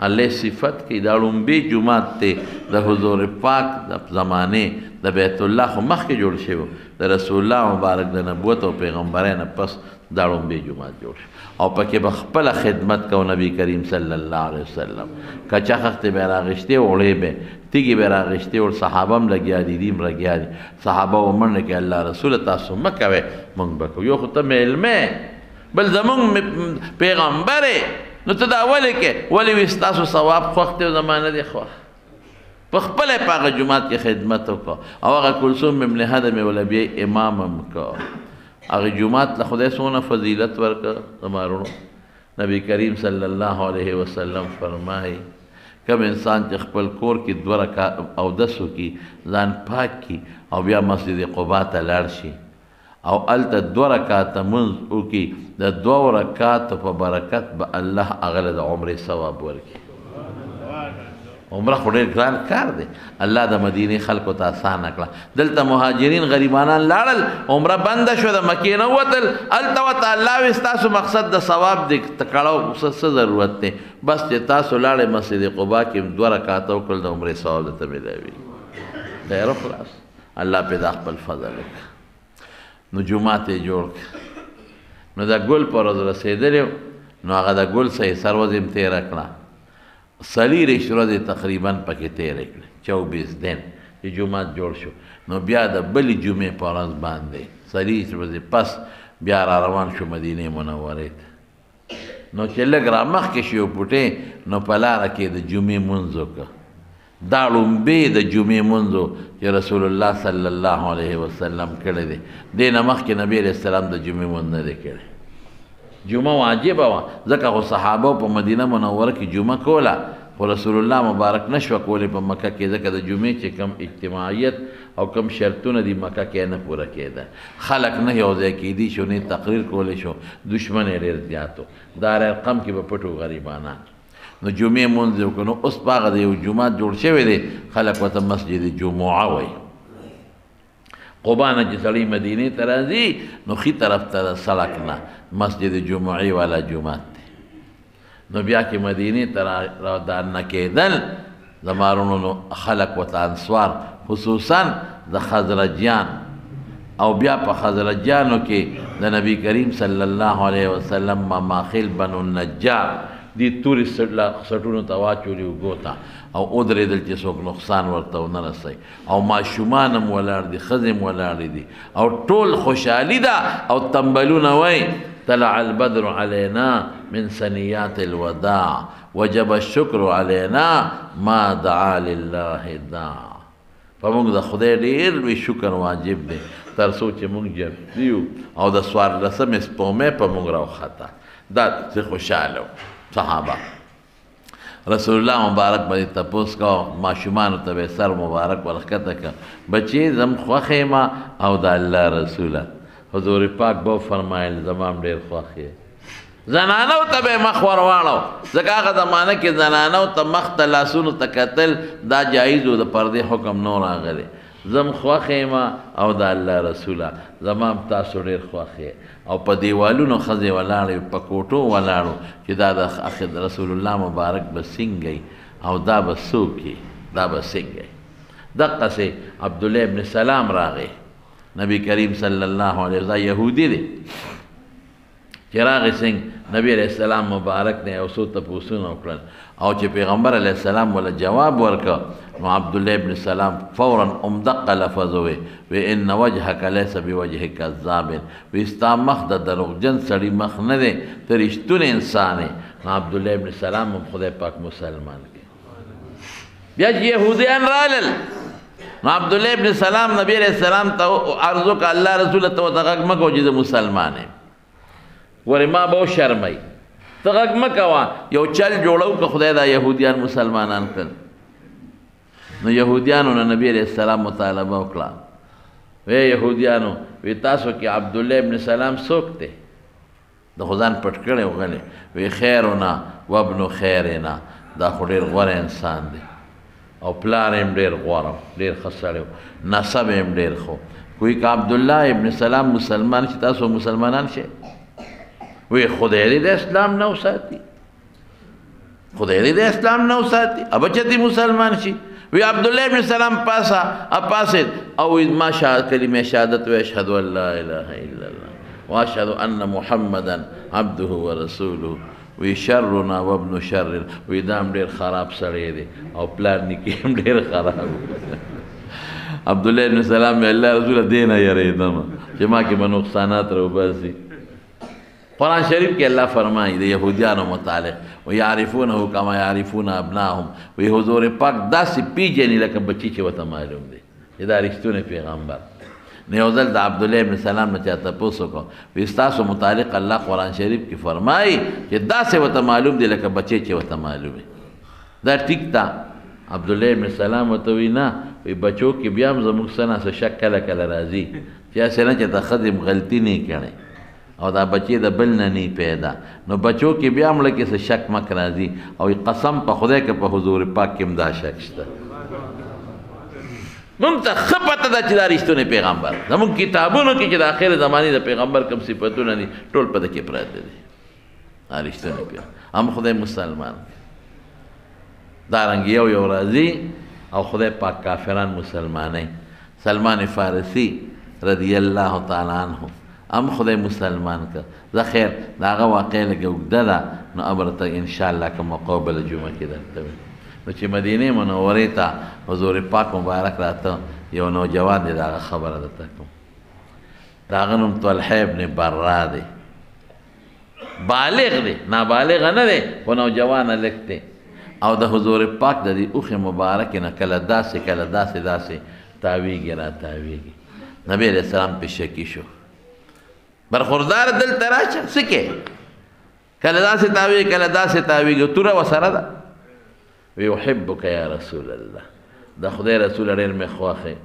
الله صفت کی دا لومبي جماعت ته د حضور پاک د زمانه د بیت الله خو مخکې جوړ شوی، د رسول الله مبارک د نبوت او پیغمبرانو پس دا لومبي جماعت جوړ شو او پکې به خپل خدمت کو نبی کریم صلی الله علیه وسلم. کچا خخت به راغشته وړې به تیږي به راغشته او صحابه هم لګیا دي، دیم لګیا دي. صحابه ومنه کې الله رسول تاسو مکوي مونږ بکو، یو خو ته علمه بل زمونږ پیغمبر نو ته دا ولې کې ولې وستاسو ثواب خوښ ته زمانه دی خوښ په خپل پاغه جماعت کې خدمت وکړه او هغه کلثوم ابن هدم ولا بیا امام هم کا هغه جماعت له خدای سونه فضیلت ورکړه. زمارونو نبی کریم صلی الله علیه وسلم فرمایي کم انسان چې خپل کور کې 2 رکعات او 10 کی ځان پاک کی او بیا مسجد قباء ته لاړ شي او الته 2 رکعات منځ وکي، د 2 رکعات په برکت به الله هغه د عمره ثواب ورکړي. عمره خو ډېر ګران کار دی، الله د مدینې خلکو ته اسانه کړه. دلته مهاجرین غریبانان لاړل، عمره بنده شو، د مکې نه وتل، هلته ورته الله وایي ستاسو مقصد د ثواب دی، تکړه څه ضرورت دی، بس چې تاسو لاړئ مسجد قبا کې 2 رکعاته وکړل د عمرې ثواب درته میلاوي. خیر خلاص الله پیدا خپل فضل وکړه. نو جومات یې جوړ کړ. نو د ګل په ورځ رسېدلی نو هغه د ګل صحیح سروز یې تېره کړه، 40 ورځې تقریبا پکې تېرې کړې، 24 دن چې جومات جوړ شو. نو بیا د بلې جمعې په ورځ باندې 40 ورځې پس بیا را روان شو مدینې منورې ته. نو چې لږ را مخکې شو پټې نو په لاره کې د جمعې مونځ وکړه. دا لومبې د جمعې مونځ چې رسول الله صلی الله علیه وسلم کړی دی، دې نه مخکې نبی علیه السلام د جمعې مونځ نه دی کړی. جمعه واجبه وه ځکه خو صحابه په مدینه منوره کې جمعه کوله، خو رسول الله مبارک نشوه کولی په مکه کې ځکه د جمعې چې کم اجتماعیت او کم شرطونه دي مکه کې نه پوره کېده، خلک نه یو ځای کېدي شو، نه تقریر کولی شو، دشمن یې ډېر زیات و. دار ارقم کې به پټو غریبانان. نو جمعې مونځ وکړو. نو اوس په هغه د یو جومات جوړ شوی دی، خلک ورته مسجد جمعه وایي. قبا نه چې سړی مدینې ته راځي نو ښي طرف ته د سړک نه مسجد جمعې والا جومات دی. نو بیا کې مدینې ته را دانه کېدل زمارونو نو خلک ورته انصار خصوصا د خزرجیان او بیا په خزرجیانو کې د نبی کریم صلی الله علیه وسلم مماخل بنو النجار دی تورې سټونو ته واچولي اوږو ته او ودرېدل چې څوک نقصان ورته ونه رسوي، او ماشومان هم ولاړ دي، ښځې هم ولاړې دي او ټول خوشحالي ده. او تنبلونه وایي طلع البدر علينا من ثنيات الوداع وجب الشكر علينا ما دعا لله داع. په موږ د خدای ډېر لوی شکر واجب دی تر څو چې موږ جب یو او د 14مې سپومې په موږ راوخته. دا څه خوشحاله صحابه. رسول الله مبارک باندې تپوس کا ماشومانو ته سر مبارک ورخته کا بچی زم خوخه ما او د الله رسوله حضور پاک به فرمایل زمام ډیر خوخه. زنانو ته به مخ ورواړو ځکه هغه زمانه کې زنانو ته مخ ته لاسونو ته کتل دا جایز و، د پردې حکم نور راغلی. زم خوخه ما او د الله رسوله زمام تاسو ډیر خوخه. او په دیوالونو ښځې ولاړې په کوټو ولاړو چې دا د رسول الله مبارک به سینګی او دا به څوکي دا به سینګی. دقسې عبدالله ابن سلام راغی، نبی کریم صلی الله علیه وسلم یهودي دی چې راغی سینګ نبی علیه السلام مبارک نه یو څو تپوسونه وکړل او چې پیغمبر علیه السلام ولا جواب ورکړ نو عبدالله ابن سلام فورا دقه لفظ وی ان وجهک لیس بوجه کذاب، وی ستا مخ د دروغجن سړي مخ نه دی، ته رښتونی انسان یې. نو عبدالله ابن سلام هم خدای پاک مسلمان کړي. بیا چې یهودیان رالل نو عبدالله ابن سلام نبی علیه السلام ته عرض وکړه الله رسول ته ورته غږ مه کوه چې زه مسلمان یم، ورې ما به وشرمئ، ته غږ مه کوه، یو چل جوړو که خدای دا یهودیان مسلمانان کړل. نو یهودیانو نه نبی علیه السلام مطالبه وکړه، وی یهودیانو وی تاسو کې عبدالله ابن سلام څوک دی؟ د خو ځان پټ کړی و غلی وی خیرنا وابنو خیرنا دا خو ډېر غوره انسان دی او پلار یې هم ډېر غوره ډېر ښه سړی و نسب یې هم ډېر ښه کوي که عبدالله ابن سلام مسلمان شي تاسو مسلمانان شئ وی خدای دې د اسلام نه وساتي خدای دې د اسلام نه وساتي ابچتی مسلمان شي وی عبدالله ابن سلام پاسید او ما کلمه شهادت و اشهد ان لا اله الا الله واشهد ان محمدا عبده ورسوله وی شرنا وابن شر وی دام ډېر خراب سړی دی او پلار نیکي هم ډېر خراب عبدالله ابن سلام الله رسول دې نه یریدم چې ما کې به نقصانات راوباسي قرآن شریف کې الله فرمایي د یهودیانو متعلق ویعرفونه کما یعرفون ابناهم وی حضور پاک داسې پیژني لکه بچي چې ورته معلوم دی چې دا رښتونی پیغمبر نو یو ځل د عبدالله ابن سلام نه چا تپوس وکړو وی ستاسو متعلق الله قرآن شریف کې فرمایي چې داسې ورته معلوم دی لکه بچی چې ورته معلوم دی دا ټیک ده عبدالله ابن سلام ورته وی نه وی بچو کې بیا هم زموږ څه نه څه شک کله کله راځي چې هسې نه چې د ښځې غلطي نه کړی او دا بچی د بل نه نی پیدا نو بچو کې بیا هم لکه څه شک مک راځي او قسم په خدای که په حضور پاک کې هم دا شک شته موږ ته ښه پته ده چې دا رښتونی پیغمبر زموږ کتابونو کې چې د آخر زمانې د پیغمبر کوم صفتونه دي ټول په ده کې پراته دي دا رښتونی پیغمبر هم خدای مسلمان دارنګې یو راځي او خدای پاک کافران مسلمانوي سلمان فارسی رضی الله تعالی عنه ام خدای مسلمان که زه خیر د هغه واقع لږه اوږده ده نو امرته انشاءالله که موقع بله جمعه کې درته وي نو چې مدینې منورې ته حضور پاک مبارک راته یو نوجوان دی د هغه خبره درته کوم د هغه نوم طلحه ابن برا دی بالغ دی نابالغه نه دی خو نوجوانه لږ دی او د حضور پاک د دې اوښې مبارکې نه کله داسې کله داسې تاویږي را تاویږي نبی علیه السلام پې شکي شو برخوردار دلته راشه څه کې کله داسې تاویږي کله داسې تاویږي توره ورسره ده وی احبک یا رسول الله د خدای رسول ډېر مې خوښ یې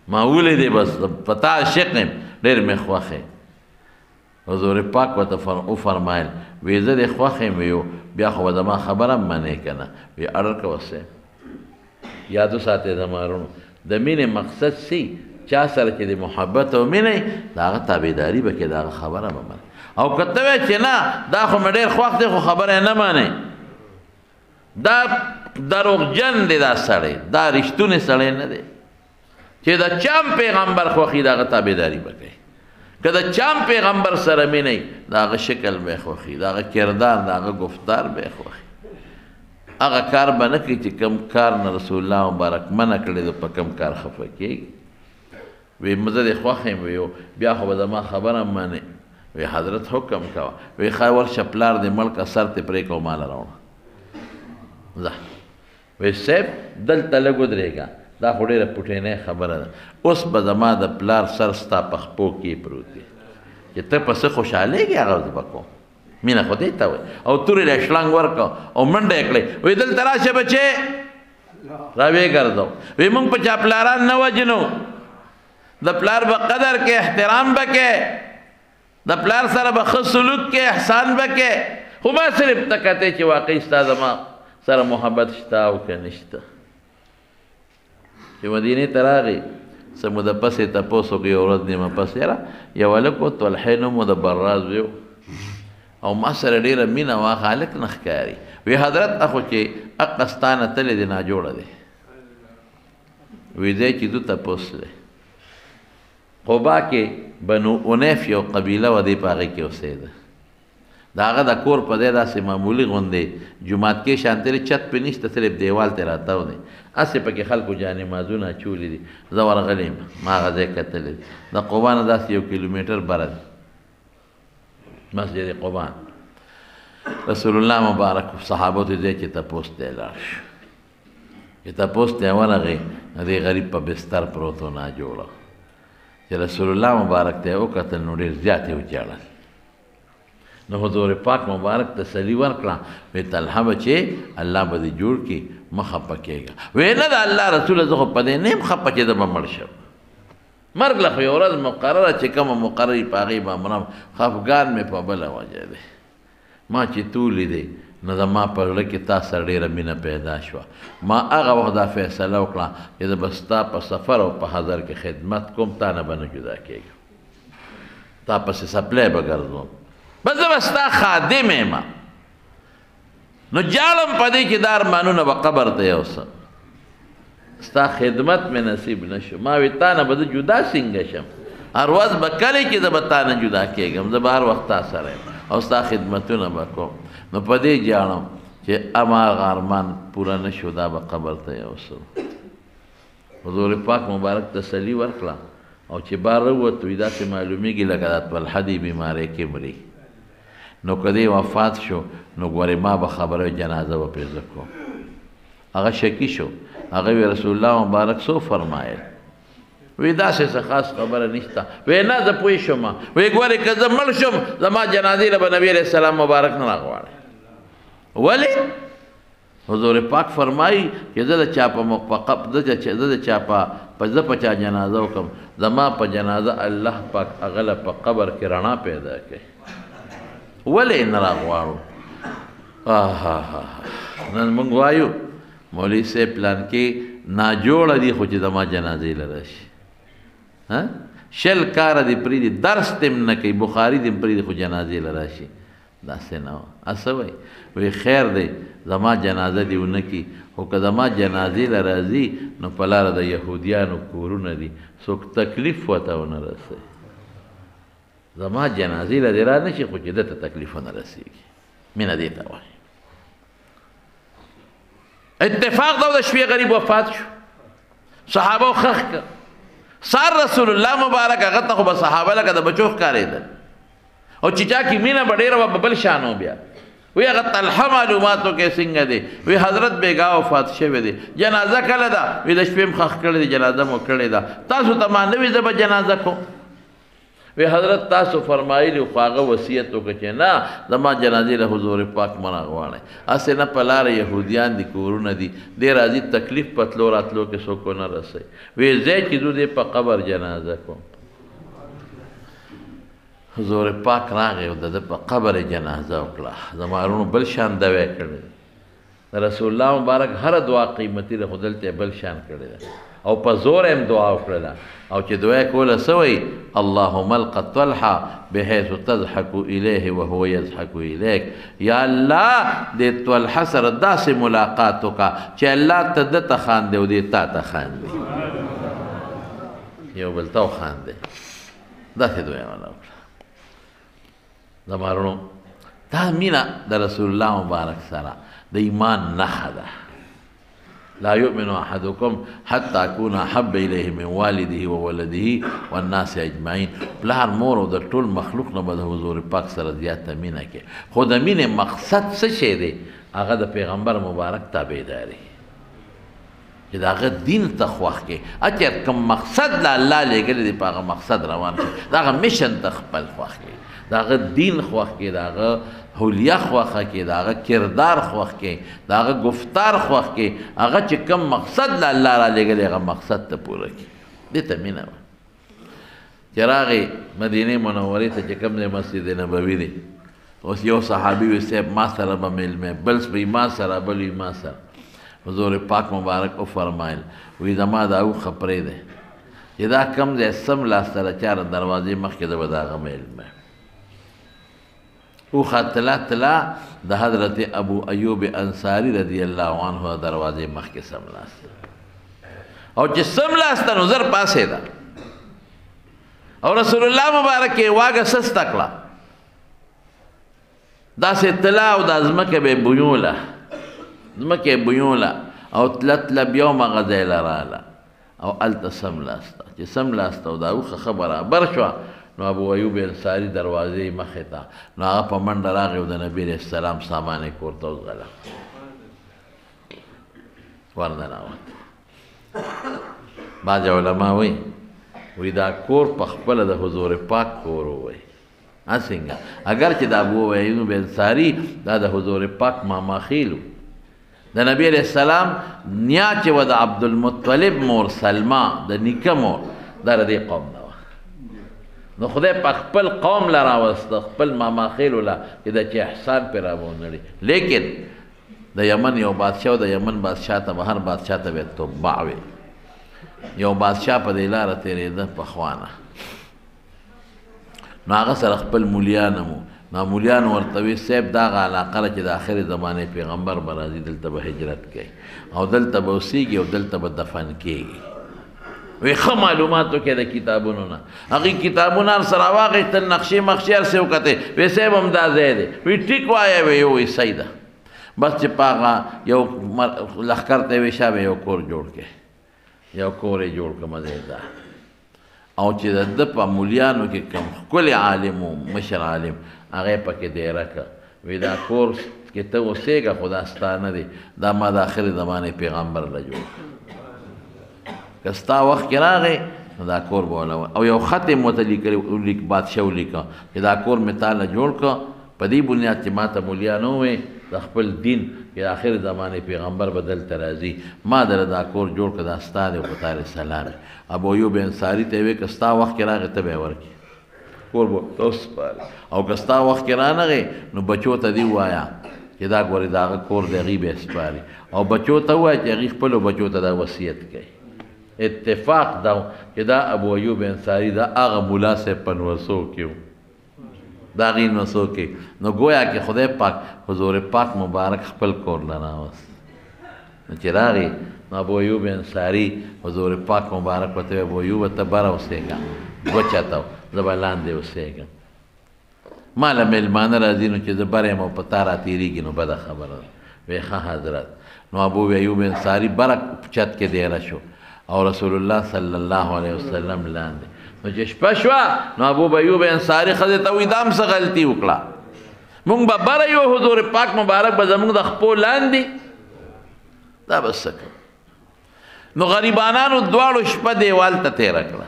ما ولیدې بس په تا عاشق یم ډېر مې خوښ یې حضور پاک ورته وفرمایل وی زه دې خوښ یم ویو بیا خو به زما خبره هم منې که نه وی اړر کوه صاحب یاد وساتئ زما وروڼو د مینې مقصد سی چا سره چې د محبت او مینې د هغه تابعداري به کې د هغه خبره به منې او که ته وایې چې نه دا خو مې ډېر خوښ دی خو خبره یې نه منې دا دروغجن دی دا سړی دا رښتونی سړی نه دی چې د چام پیغمبر خوښي د هغه تابعداري به کوي که د چام پیغمبر سره مینې د هغه شکل به یې خوښي د هغه کردار د هغه گفتار به یې خوښي هغه کار به نه کوي چې کم کار نه رسول الله مبارک منع کړی دی په کم کار خفه کېږي وی مزه دې خوښ یم ویو بیا خو به زما خبره منې وی حضرت حکم کوه وی ښه ورشه پلار دې ملکه سر ته پرې کوه ماله راوړه ځه وی صاحب دلته لږ ودرېږه دا خو ډېره پوټینۍ خبره ده اوس به زما د پلار سر ستا په خپو کې پروت دی چې ته په څه خوشحالېږې هغه زه به کوم مینه خو دې ته وایي او تورې له شلنګ ورکړه او منډه یې کړې وی دلته راشه بچې راویې ګرځو وی موږ په چا پلاران نه وجنو د پلار به قدر کې احترام به کې د پلار سره به ښه سلوک کې احسان به کې خو ما صرف ته کتې چې واقعي ستا زما سره محبت شته او که نشته چې مدینې ته راغی څه موده پسې تپوس وکړو یو ورځ نیمه پس یاره یو هلک و طلحې نوم و د براز ویو او ما سره ډېره مینه وه هلک نه ښکاري وی حضرت اخو چې اقه ستا نه تلې دی ناجوړه دی وی دی چې دو تپوس دی قبا کې بنو عنیف یو قبیله و دی په هغې کې اوسېده د هغه د کور په دی داسې معمولي غوندې جومات کې شانترې چت پې نشته صرف دیوال ته راتاو دی هسې پکې خلکو جانمازونه اچولي دي زه ورغلی یم ما هغه ځای کتلی دی د قبا نه داسې یو کیلومیټر بره دی مسجد قبا رسول الله مبارک صحابو ته ځای چې تپوس ته یې لاړ شو چې تپوس ته یې ورغی دې غریب په بستر پروت و ناجوړه چې رسول الله مبارک ته یې وکتل نو ډېر زیات یې وجاړل نو حضور پاک مبارک تسلی ورکړه وی طلحه بچې الله به دې جوړ کړي مه خفه کېږه وی نه د الله رسوله زه خو په دې نه یم خفه چې زه به مړ شم مرګ له خو یو ورځ مقرره چې کومه مقررې په هغې به مرم خفګان مې په بله وجه دی ما چې تو لیدې نو زما په زړه کې تا سره ډېره مینه پیدا شوه ما هغه وخت دا فیصله وکړه چې زه به ستا په سفر او په حضر کې خدمت کوم تا نه به نه جدا کېږم تا پسې سپلی به ګرځوم بس زه به ستا خادم یم نو جاړم په دې کې دا ارمانونه به قبر ته یوسم ستا خدمت مې نصیب نه شو ما وی تا نه به زه جدا څنګه شم هر ورځ به کلی کې زه به تا نه جدا کېږم زه به هر وخت تا سره یم او ستا خدمتونه به کوم نو په دې جاړم چې هماغه ارمان پوره نه شو دا به قبر ته یوسم حضور پاک مبارک تسلي ورکړه او چې بار ووت وي داسې معلومیږي لکه دا طلحه دې بیمارۍ کې مري نو که دې وفات شو نو ګورې ما به خبره جنازه به پرې زه کوم هغه شکي شو هغه وی رسول الله مبارک سو فرمایل وی داسې څه خاص خبره نشته وی نه زه پوه شوم وی ګورې که زه مړ شم زما جنازې له به نبي علیه السلام مبارک نه راغواړئ ولې حضور پاک فرمایي چې زه د چا په چا جنازه وکړم زما په جنازه الله پاک هغه له په قبر کې رڼا پیدا کوي ولې نه راغواړو نن موږ وایو مولوي صاحب پلان کې ناجوړه دي خو چې زما جنازې له راشي شل کاره دې پرېږدي درس دې هم نه کوي بخاري دې هم پرېږدي خو جنازې له راشي داسې نه وه څه وایي وی خیر دی زما جنازه دې ونه کړي خو که زما جنازې له راځي نو په لاره د یهودیانو کورونه دي څوک تکلیف ورته ونه رسوي زما جنازې له دې را نه شي خو چې ده ته تکلیف ونه رسېږي مینه دې ته وایي اتفاق دا د شپې غریب وفات شو صحابه و خخ کړ سار رسول الله مبارک هغه ته خو به صحابه لکه د بچو ښکارېدل او چې چا کې مینه به ډېره وه به بل شان و بیا وی هغه طلحه معلوماتو کې څنګه دی وی حضرت بیګا وفات شوی دی جنازه کله ده وی د شپې م خښ کړې دی جنازه مو کړې ده تاسو ته ما نه وي زه به جنازه کوم وی حضرت تاسو فرمایلي خو هغه وصیت وکړه چې نه زما جنازې له حضور پاک مه راغواړئ هسې نه په لاره یهودیان دي کورونه دي دې راځي تکلیف په تلو راتلو کې څوک ونه رسوي وی ځای چې ځو دې په قبر جنازه کوم حضور پاک راغی او د ده په قبر جنازه وکړه زما ورونو بل شان دوی کړی د رسول الله مبارک هره دعا قیمتي ده خو دلته بل شان کړې ده او په زور هم دعا وکړله او چې دعا یې کوله څه وایي اللهم الق طلحه بحیث تضحک الیه وهو یضحک الیک یا الله دې طلحه سره داسې ملاقات وکړه چې الله ته ده ته خاندي او دې تا ته خاندي یو بل ته وخاندي داسې دعا یې وله وکړه زما ورونو دا مینه د رسول الله مبارک سره د ایمان نښه ده لا يؤمن احدكم حتى اكون احب اليه من والده وولده والناس اجمعين پلار مور او د ټول مخلوق نه به د حضور پاک سره زیاته مینه کې خو د مینې مقصد څه شی دی هغه د پیغمبر مبارک تابعداري چې د هغه دین ته خوښ کې اچر کوم مقصد له الله لېږلی دی په هغه مقصد روان شي د هغه میشن ته خپل خوښ کې د هغه دین خوښ کې د هغه حلیه خوښه کې د هغه کردار خوښ کې د هغه گفتار خوښ کې هغه چې کوم مقصد له الله را لېږلی هغه مقصد ته پوره کړي دې ته مینه وه چې راغی مدینې منورې ته چې کوم دی مسجد نبوي دی اوس یو صحابي وي صاحب ما سره به میلمه بل وي ما سره بل وي ما سره حضور پاک مبارک وفرمایل وی زما دا اوښه پرېږدی چې دا کم دی سم لاس سره چاره دروازې مخکې ده به د هغه میلمه اوښه تلا تلا د حضرت ابو ایوب انصاري رضی الله عنه دروازې مخکې سملاسته او چې سملاسته نو زر پاسېده او رسول الله مبارک یې واګه سسته کړه داسې تلا او دا ځمکه به یې بویوله ځمکه یې بویوله او تله تله بیا هماغه ځای له راله او هلته سملاسته چې سملاسته او دا اوښه ښه برابر شوه نو ابو ایوب انصاري دروازې مخې ته نو هغه په منډه راغی او د نبي علیه السلام سامان یې کور ته وځغله ورننوت بعض علما وی دا کور په خپله د حضور پاک کور ووی څنګه اگر چې د ابو ایوب انصاري دا د حضور پاک ماماخیل و د نبی علیه السلام نیا چې و د عبدالمطلب مور سلما د نیکه مور دا د دې قوم نه وه نو خدای په خپل قوم له راوسته خپل ماماخیلو له چې د چې احسان پرې راوندړي لیکن د یمن یو بادشاه د یمن بادشاه ته به هر بادشاه ته به تبع وي یو بادشاه په دې لاره تېرېده پخوانه نو هغه سره خپل مولیان مو نو مولیان ورته وي صاحب دغه علاقه ده چې د آخرې زمانې پیغمبر به راځي دلته به هجرت کوي او دلته به اوسېږي او دلته به دفن کېږي وی ښه معلومات وکړئ د کتابونو نه هغې کتابونه هر سره واخېستل نقشې مقشې هر څه یې وکتې وی صاحب هم دا ځای دی وی ټیک وایه وی وی صحیح ده بس چې په هغه یو لښکر ته یې وی شابه یو کور جوړ کړې یو کور یې جوړ کړه مزېدار او چې د ده په مولیانو کې کوم ښکلی عالم و مشر عالم هغه پکې دیره کړه وی دا کور کې ته اوسېږه خو دا ستا نه دی دا ما د آخرې زمانې پیغمبر له جوړ کړه که ستا وخت کې راغی نو دا کور به وله او یو خط یې ورته لیکلی بادشاه ولیکه چې دا کور مې تا له جوړ کړه په دې بنیاد چې ما ته مولیان ووایي د خپل دین چې د آخر زمانې پیغمبر به دلته راځي ما دله دا کور جوړ کړه دا ستا دی خو تا رساله دی ابو ایوب انصاري ته یې ویې که ستا وخت کې راغی ته به یې ورکړي کور به ورته وسپاري او که ستا وخت کې رانغی نو بچو ته دې ووایه چې دا ګورې د هغه کور دی هغې به یې سپاري او بچو ته ووایه چې هغې خپلو بچو ته دا وصیت کوي اتفاق دا چې دا ابو ایوب انصاري دا هغه ملا صاحب په نوسو کې و دا هغې نوسو کې نو گویا کې خدای پاک حضور پاک مبارک خپل کور له راوست نو چې راغی نو ابو ایوب انصاري حضور پاک مبارک ورته ابو ایوب ته بره اوسېږه دوه چاته زه به لاندې اوسېږم ما له مېلمانه راځي نو چې زه بره یم او په تا راتېرېږي نو بده خبره ده وی ښه حضرت نو ابو ایوب انصاري بره چت کې دیره شو او رسول الله صلی الله علیه وسلم لاندې نو چې شپه شوه نو ابو ایوب انصاري ښځې ته وایي دا هم څه غلطي وکړه مونږ به بره یو حضور پاک مبارک به زمونږ د خپو لاندې دا به څه کوو نو غریبانانو دواړو شپه دیوال ته تېره کړه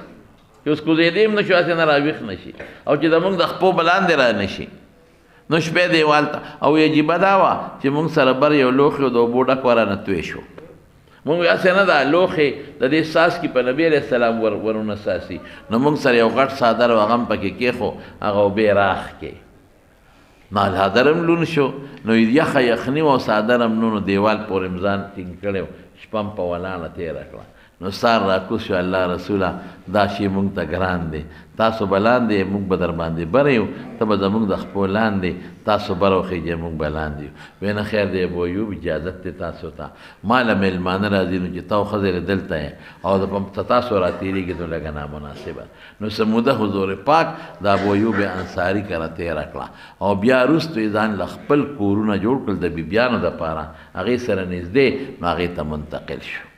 چې اوس کوزېدی هم نه شو هسې نه راویښ نه شي او چې زمونږ د خپو به لاندې را نه شي نو شپې دیوال ته او عجیبه دا وه چې مونږ سره بر یو لوښي و د اوبو ډک ورانه توی شو مونږ هسې نه ده لوښې د دې څاڅکي په نبي علیه السلام ورونه څاڅي نو مونږ سره یو غټ څادر و هغه هم پکې کېښو هغه اوبې راخ کې نو څادر هم لون شو نو یخه یخني و او څادر هم نو دیوال پورې م ځان ټینګ کړی و شپه م په ولاړه تېره کړه نو سار راکوز شو الله رسوله دا شی مونږ ته ګران دی تاسو به لاندې مونږ به در باندې بره یو ته به زمونږ د خپو لاندې تاسو بره وخېږئ مونږ به لاندې یو وی نه خیر دی ابو ایوب اجازت دی تاسو ته ما له مېلمانه راځي نو چې تا او ښځې دلته یې او تاسو راتېرېږي نو لږه نامناسبه نو څه موده حضور پاک د ابو ایوب انصاري کره تېره کړه او بیا وروستو یې ځان له خپل کورونه جوړ کړل د بیبیانو دپاره هغې سره نږدې نو هغې ته منتقل شو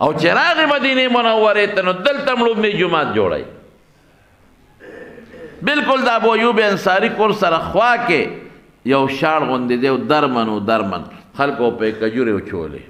او چې راغی مدینې منورې ته نو دلته هم لومړی جومات جوړی بلکل د ابو ایوب انصاري کور سره خوا کې یو شاړ غوندې دی او درمن و درمن خلکو په یې کجورې وچولې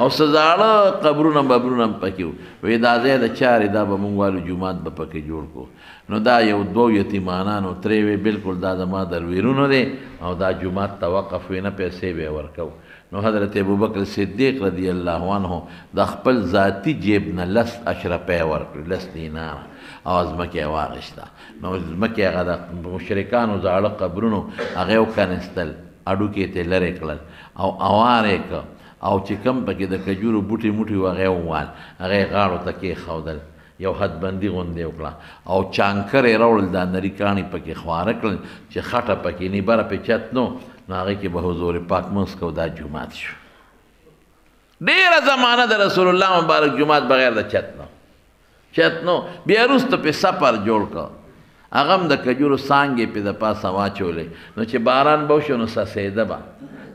او څه زاړه قبرونه ببرونه هم پکې وو وایي دا ځای د چارې دا به مونږ والو جومات به پکې جوړ کړو نو دا یو دوو یتیمانانو ترې وی بلکل دا زما دلویرونو دی او دا جومات ته وقف وي نه پیسې به یې ورکوو نو حضرت ابوبکر صدیق رضی الله عنه د خپل ذاتی جیب نه 10 اشرفۍ ورکړې 10 دیناره او ځمکه یې واخېسته نو ځمکې هغه د مشرکانو زاړه قبرونو هغه یې وکنستل هډوکي یې ترې لرې کړل او اوار یې کړ او چې کوم پکې د کجورو بوټي موټي و هغه یې ووال هغه یې غاړو ته کېښودل یو حدبندي غوندې وکړه او چانکر یې راوړل دا نري کاڼي پکې خواره کړل چې خټه پکې نی بره پې چت نو نو هغې کې به حضور پاک مونځ کو دا جومات شو ډېره زمانه د رسول الله مبارک جومات بغیر د چت نو بیا وروسته پې سفر جوړ کړ هغه هم د کجورو څانګې پې د پاسه واچولې نو چې باران به وشو نو څڅېده به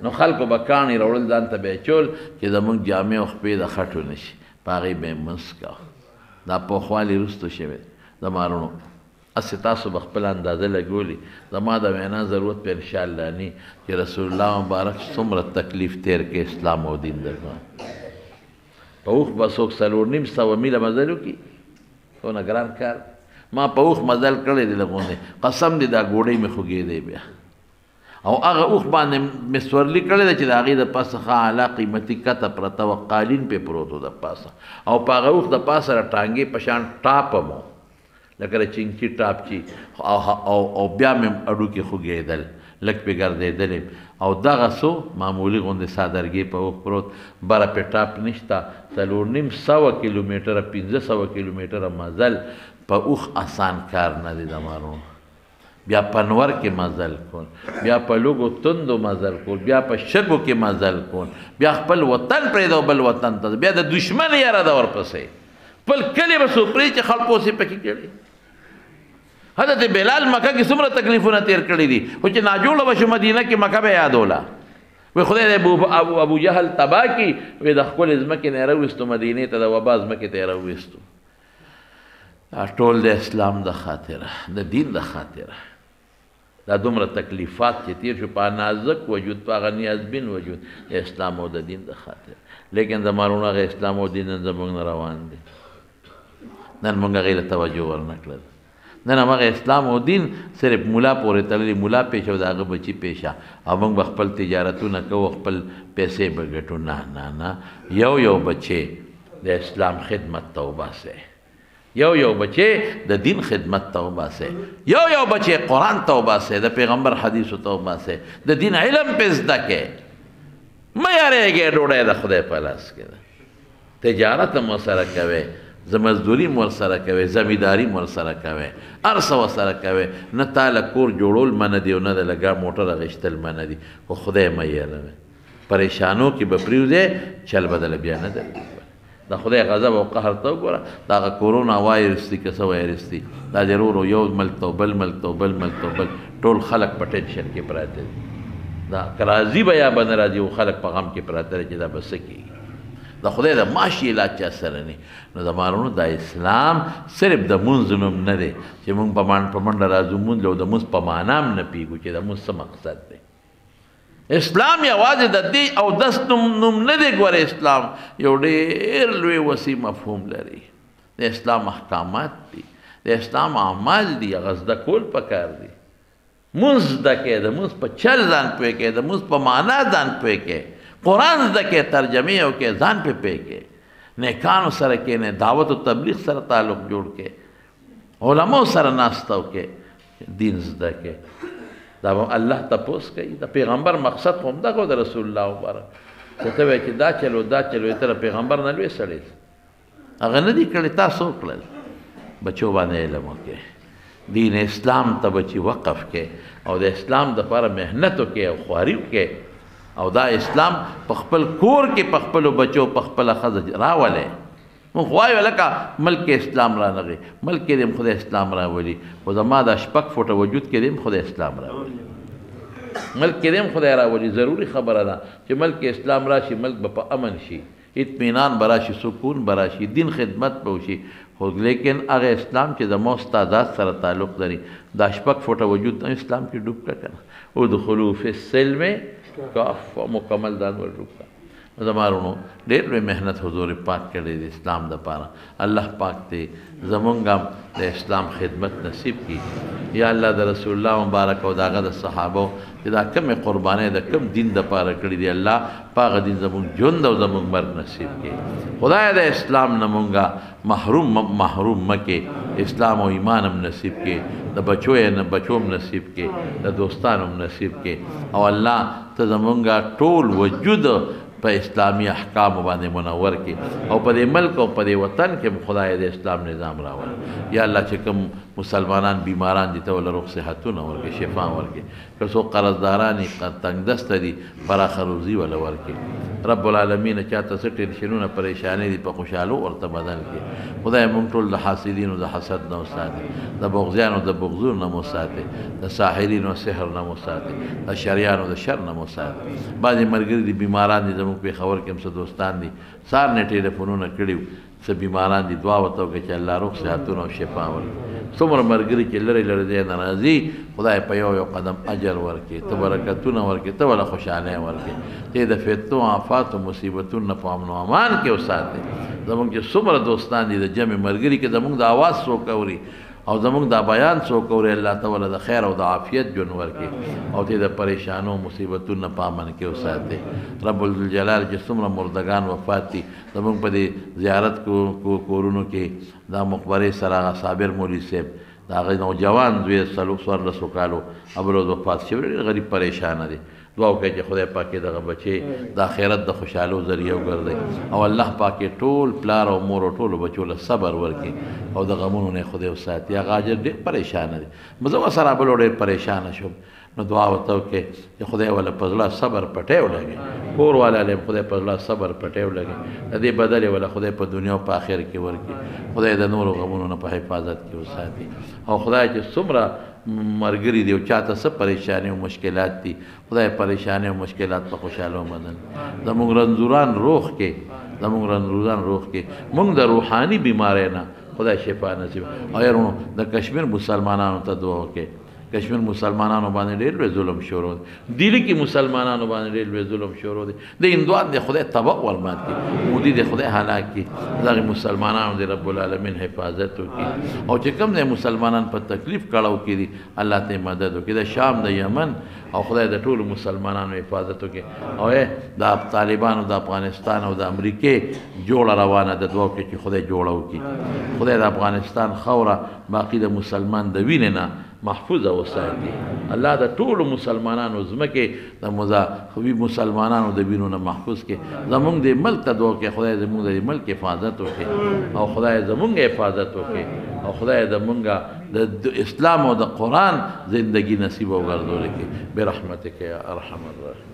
نو خلکو به کاڼي راوړل ځان ته به یې چول چې زمونږ جامې او خپې د خټو نه شي په هغې به یې مونځ کوه دا پوخوالی وروستو شوی د مارونو هسې تاسو به خپله اندازه لګولي زما د وینا ضرورت په انشاءالله نی چې رسول الله مبارک څومره تکلیف تیر کې اسلام او دین دربان په اوښ به څوک 4.5 میله مزل وکړي څونه ګران کار ما په اوښ مزل کړی دی لږ غوندې قسم دی دا ګوډۍ مې خوږېدی بیا او هغه اوښ باندې مې سورلي کړې ده چې د هغې د پاسه ښه اعلی قیمتي کته پرته وه قالین پې پروت و د پاسه او په هغه اوښ د پاسه را ټانګې په شان ټاپ هم و لکه د چینچي ټاپ چې او بیا مې اډوکې خوږېدل لږ پې ګرځېدلې او دغه څو معمولي غوندې سادرګي په اوښ پروت بره پې ټاپ نشته 450 کیلومیټره 1500 کیلومیټره مزل په اوښ آسان کار نه دی د مارونو بیا پنور کې مزل کول بیا په لوګو تندو مزل کول بیا په شګو کې مزل کول بیا خپل وطن پرېږده بل وطن ته بیا د دشمن یاره ده ورپسې خپل کلي به څوک پرېږدي چې خلق اوسې پکې کړي حضرت بلال مکه کې څومره تکلیفونه تیر کړي دي خو چې ناجوړه به شو مدینه کې مکه به یادوله وی خدای دې ابو جهل تباه کړي وی د ښکلې ځمکې نه یې راوویستو مدینې ته د وبا ځمکې ته یې راوویستو دا ټول د اسلام د خاطره د دین د خاطره دا دومره تکلیفات چې تیر شو په نازک وجود په هغه نیازبین وجود د اسلام او د دین د خاطر لیکن زمانونه هغه اسلام او دین نن زموږ نه روان دی نن موږ هغې له توجه ورنه کړل نن همغه اسلام او دین صرف مولا پورې تړلي مولا پیشه او د هغه بچي پیشه او موږ به خپل تجارتونه کوو خپل پیسې به ګټو نه نه نه یو بچی د اسلام خدمت ته وباسئ یو بچی د دین خدمت ته وباسئ یو بچی قرآن ته وباسئ د پیغمبر حدیثو ته وباسئ د دین علم پې زده کړئ مه یارېږئ ډوډۍ د خدای په لاس کې ده تجارت هم ورسره کوئ مزدوري م ورسره کوئ زمینداري م ورسره کوئ هر څه ورسره کوئ نه تا له کور جوړول منع دي او نه د لږه موټر اخیستل منع دي خو خدای مه یېروئ پریشانو کې به پرېوځئ چل بدله بیا نه درځي د خدای غضب او قهر ته وګوره دا هغه کورونا وایرس دي که څه وایرس دي دا د ورو یو ملک ته بل ملک ته بل ملک ته بل ټول خلک په ټینشن کې پراته دي دا که راځي به یا به نه راځي او خلک په غم کې پراته دي چې دا به څه کېږي د خدای د معاشي علاج چا سره نه نو د مارونو دا اسلام صرف د مونځ نوم نه دی چې مونږ په منډه راځو مونځ او د مونځ په معنا هم نه پوهېږو چې د مونځ څه مقصد دی اسلام یوازې د دې او دس نوم نه دی ګوره اسلام یو ډېر لوی وسیع مفهوم لري د اسلام احکامات دي د اسلام اعمال دي هغه زده کول پکار دي مونځ زده کړئ د مونځ په چل ځان پوه کړئ د مونځ په معنا ځان پوه کړئ قرآن زده کړئ ترجمې وکړئ ځان پې پوه کړئ نیکانو سره کښېنئ دعوت و تبلیغ سره تعلق جوړ کړئ علماو سره ناسته وکړئ دین زده کړئ دا الله تپوس کوي د پیغمبر مقصد خو همدغه د رسول الله مبارک چې ته وایې چې دا چلو ته د پیغمبر نه لوی سړی هغه نه دي کړي تاسو وکړل بچو باندې علم وکړئ دین اسلام ته بچي وقف کې او د اسلام دپاره محنت وکړئ او خواري وکړئ او دا اسلام په خپل کور کې په خپلو بچو په خپله ښځه راولئ مونږ وایو لکه ملک اسلام رانغی ملک کې دې خدای اسلام راولي خو زما دا شپږ فوټه وجود کې دې خدای اسلام راولي ملک کې دې خدای راولي ضروري خبره ده چې ملک اسلام راشي ملک به په امن شي اطمینان به راشي سکون به راشي دین خدمت به وشي خو لیکن هغه اسلام چې د ما استادات سره تعلق لري دا شپږ فوټه وجود اسلام کې ډوب کړه کنه ادخلوا فی السلم کافه مکمل ځان ور ډوب کړه زمارونو ډېر لوی محنت حضور پاک کړی د اسلام دپاره الله پاک ته زمونږ هم د اسلام خدمت نصیب کړي یا الله د رسول الله مبارک او د هغه د صحابو چې دا کومې قربانۍ د کوم دین دپاره کړي دي الله په هغه دین زمونږ ژوند او زمونږ مرګ نصیب کړي خدای د اسلام نه مونږه محروم مه کې اسلام او ایمان هم نصیب کړي د بچو هم نصیب کړي د دوستانو هم نصیب کړي او الله ته زمونږه ټول وجود په اسلامي احکام باندې منور کې او په دې ملک او په دې وطن کې خدای د اسلام نظام راوړي یا الله چې کوم مسلمانان بیماران دي ته ول روغ صحتونه ورکړي شفا ورکړي که څوک قرضداران دي تنګ دسته دي پراخه روزي ولا ورکړي رب العالمین چاته څه ټینشنونه پریشانې دي په خوشحالو ورته بدل کړي خدای موږ ټول د حاسدینو د حسد نه وساتي د بغضیانو د بغضونو نه وساتي د ساحرینو سحر نه وساتي د شریانو د شر نه وساتي بعضې ملګري دي بیماران دي زموږ پېښور کې هم څه دوستان دي سار نه ټلیفونونه کړي څه بیماران دي دعا ورته وکړي چې الله روغ صحتونه او شفا ورکړي څومره ملګري چې لرې لرې ځای نه راځي خدای په یو قدم اجر ورکړي ته برکتونه ورکړي ته وله خوشحالۍ ورکړي ته د فتنو آفاتو مصیبتونو نه په امن و امان کې وساتې زموږ چې څومره دوستان دي د جمع ملګري کې زموږ د اواز څوک اوري او زمونږ دا بیان څوک اوري الله تعالی د خیر او د عافیت ژوند ورکړي او دې د پریشانو مصیبتونو په امن کې وساتي رب الجلال چې څومره مردگان وفات دي زمونږ په دې زیارت کورونو کې دا مقبره سره صابر مولوي صاحب دا هغه نوجوان زوی څوارلسو کالو ابروز وفات شوی غریب پریشانه دي دعا وکړئ چې خدای پاک دغه بچي د آخرت د خوشحالو ذریعه وګرځي او الله پاک ټول پلار او مور او ټولو بچو له صبر ورکړي او د غمونو نه خدای وساتي هغه اجر ډېر پریشانه دي زه ورسره بل ډېر پریشانه شوم نو دعا ورته وکړئ چې خدای وله په زړه صبر پټی ولګي کور والا له خدای په زړه صبر پټی ولګي د دې بدل یې وله خدای په دنیا او په آخر کې ورکړي خدای د نورو غمونو نه په حفاظت کې وساتي او خدای چې څومره مرګري دی او چاته څه پریشانی او مشکلات دي خدای پریشانی او مشکلات په خوشاله بدل زموږ رنځوران روح کې موږ د روحاني بیماری نه خدای شفا نصیب او یارونو د کشمیر مسلمانانو ته دعا وکړئ کشمیر مسلمانانو باندې ډېر لوی ظلم شروع دی دلی کې مسلمانانو باندې ډېر لوی ظلم شروع دی د هندوان د خدای تباہ ورمات کړي مودي د خدای هلاک کړي دغه مسلمانانو د رب العالمین حفاظت وکړي او چې کوم د مسلمانان په تکلیف کړهو کړي الله ته مدد وکړي د شام د یمن او خدای د ټولو مسلمانانو حفاظت وکړي او د طالبانو د افغانستان او د امریکې جوړه روانه د دعا وکړي چې خدای جوړه وکړي خدای د افغانستان خوره باقي د مسلمان د وینې نه محفوظ وساتي الله د ټولو مسلمانانو ځمکې د مزاحوي مسلمانانو د وینو نه محفوظ کړي زمونږ د ملک ته دعا وکړي خدای زمونږ د ملک حفاظت وکړي او خدای زمونږ حفاظت وکړي او خدای زمونږ د اسلام او د قرآن زندگی نصیب وګرځولې کې برحمتک یا ارحم الراحمین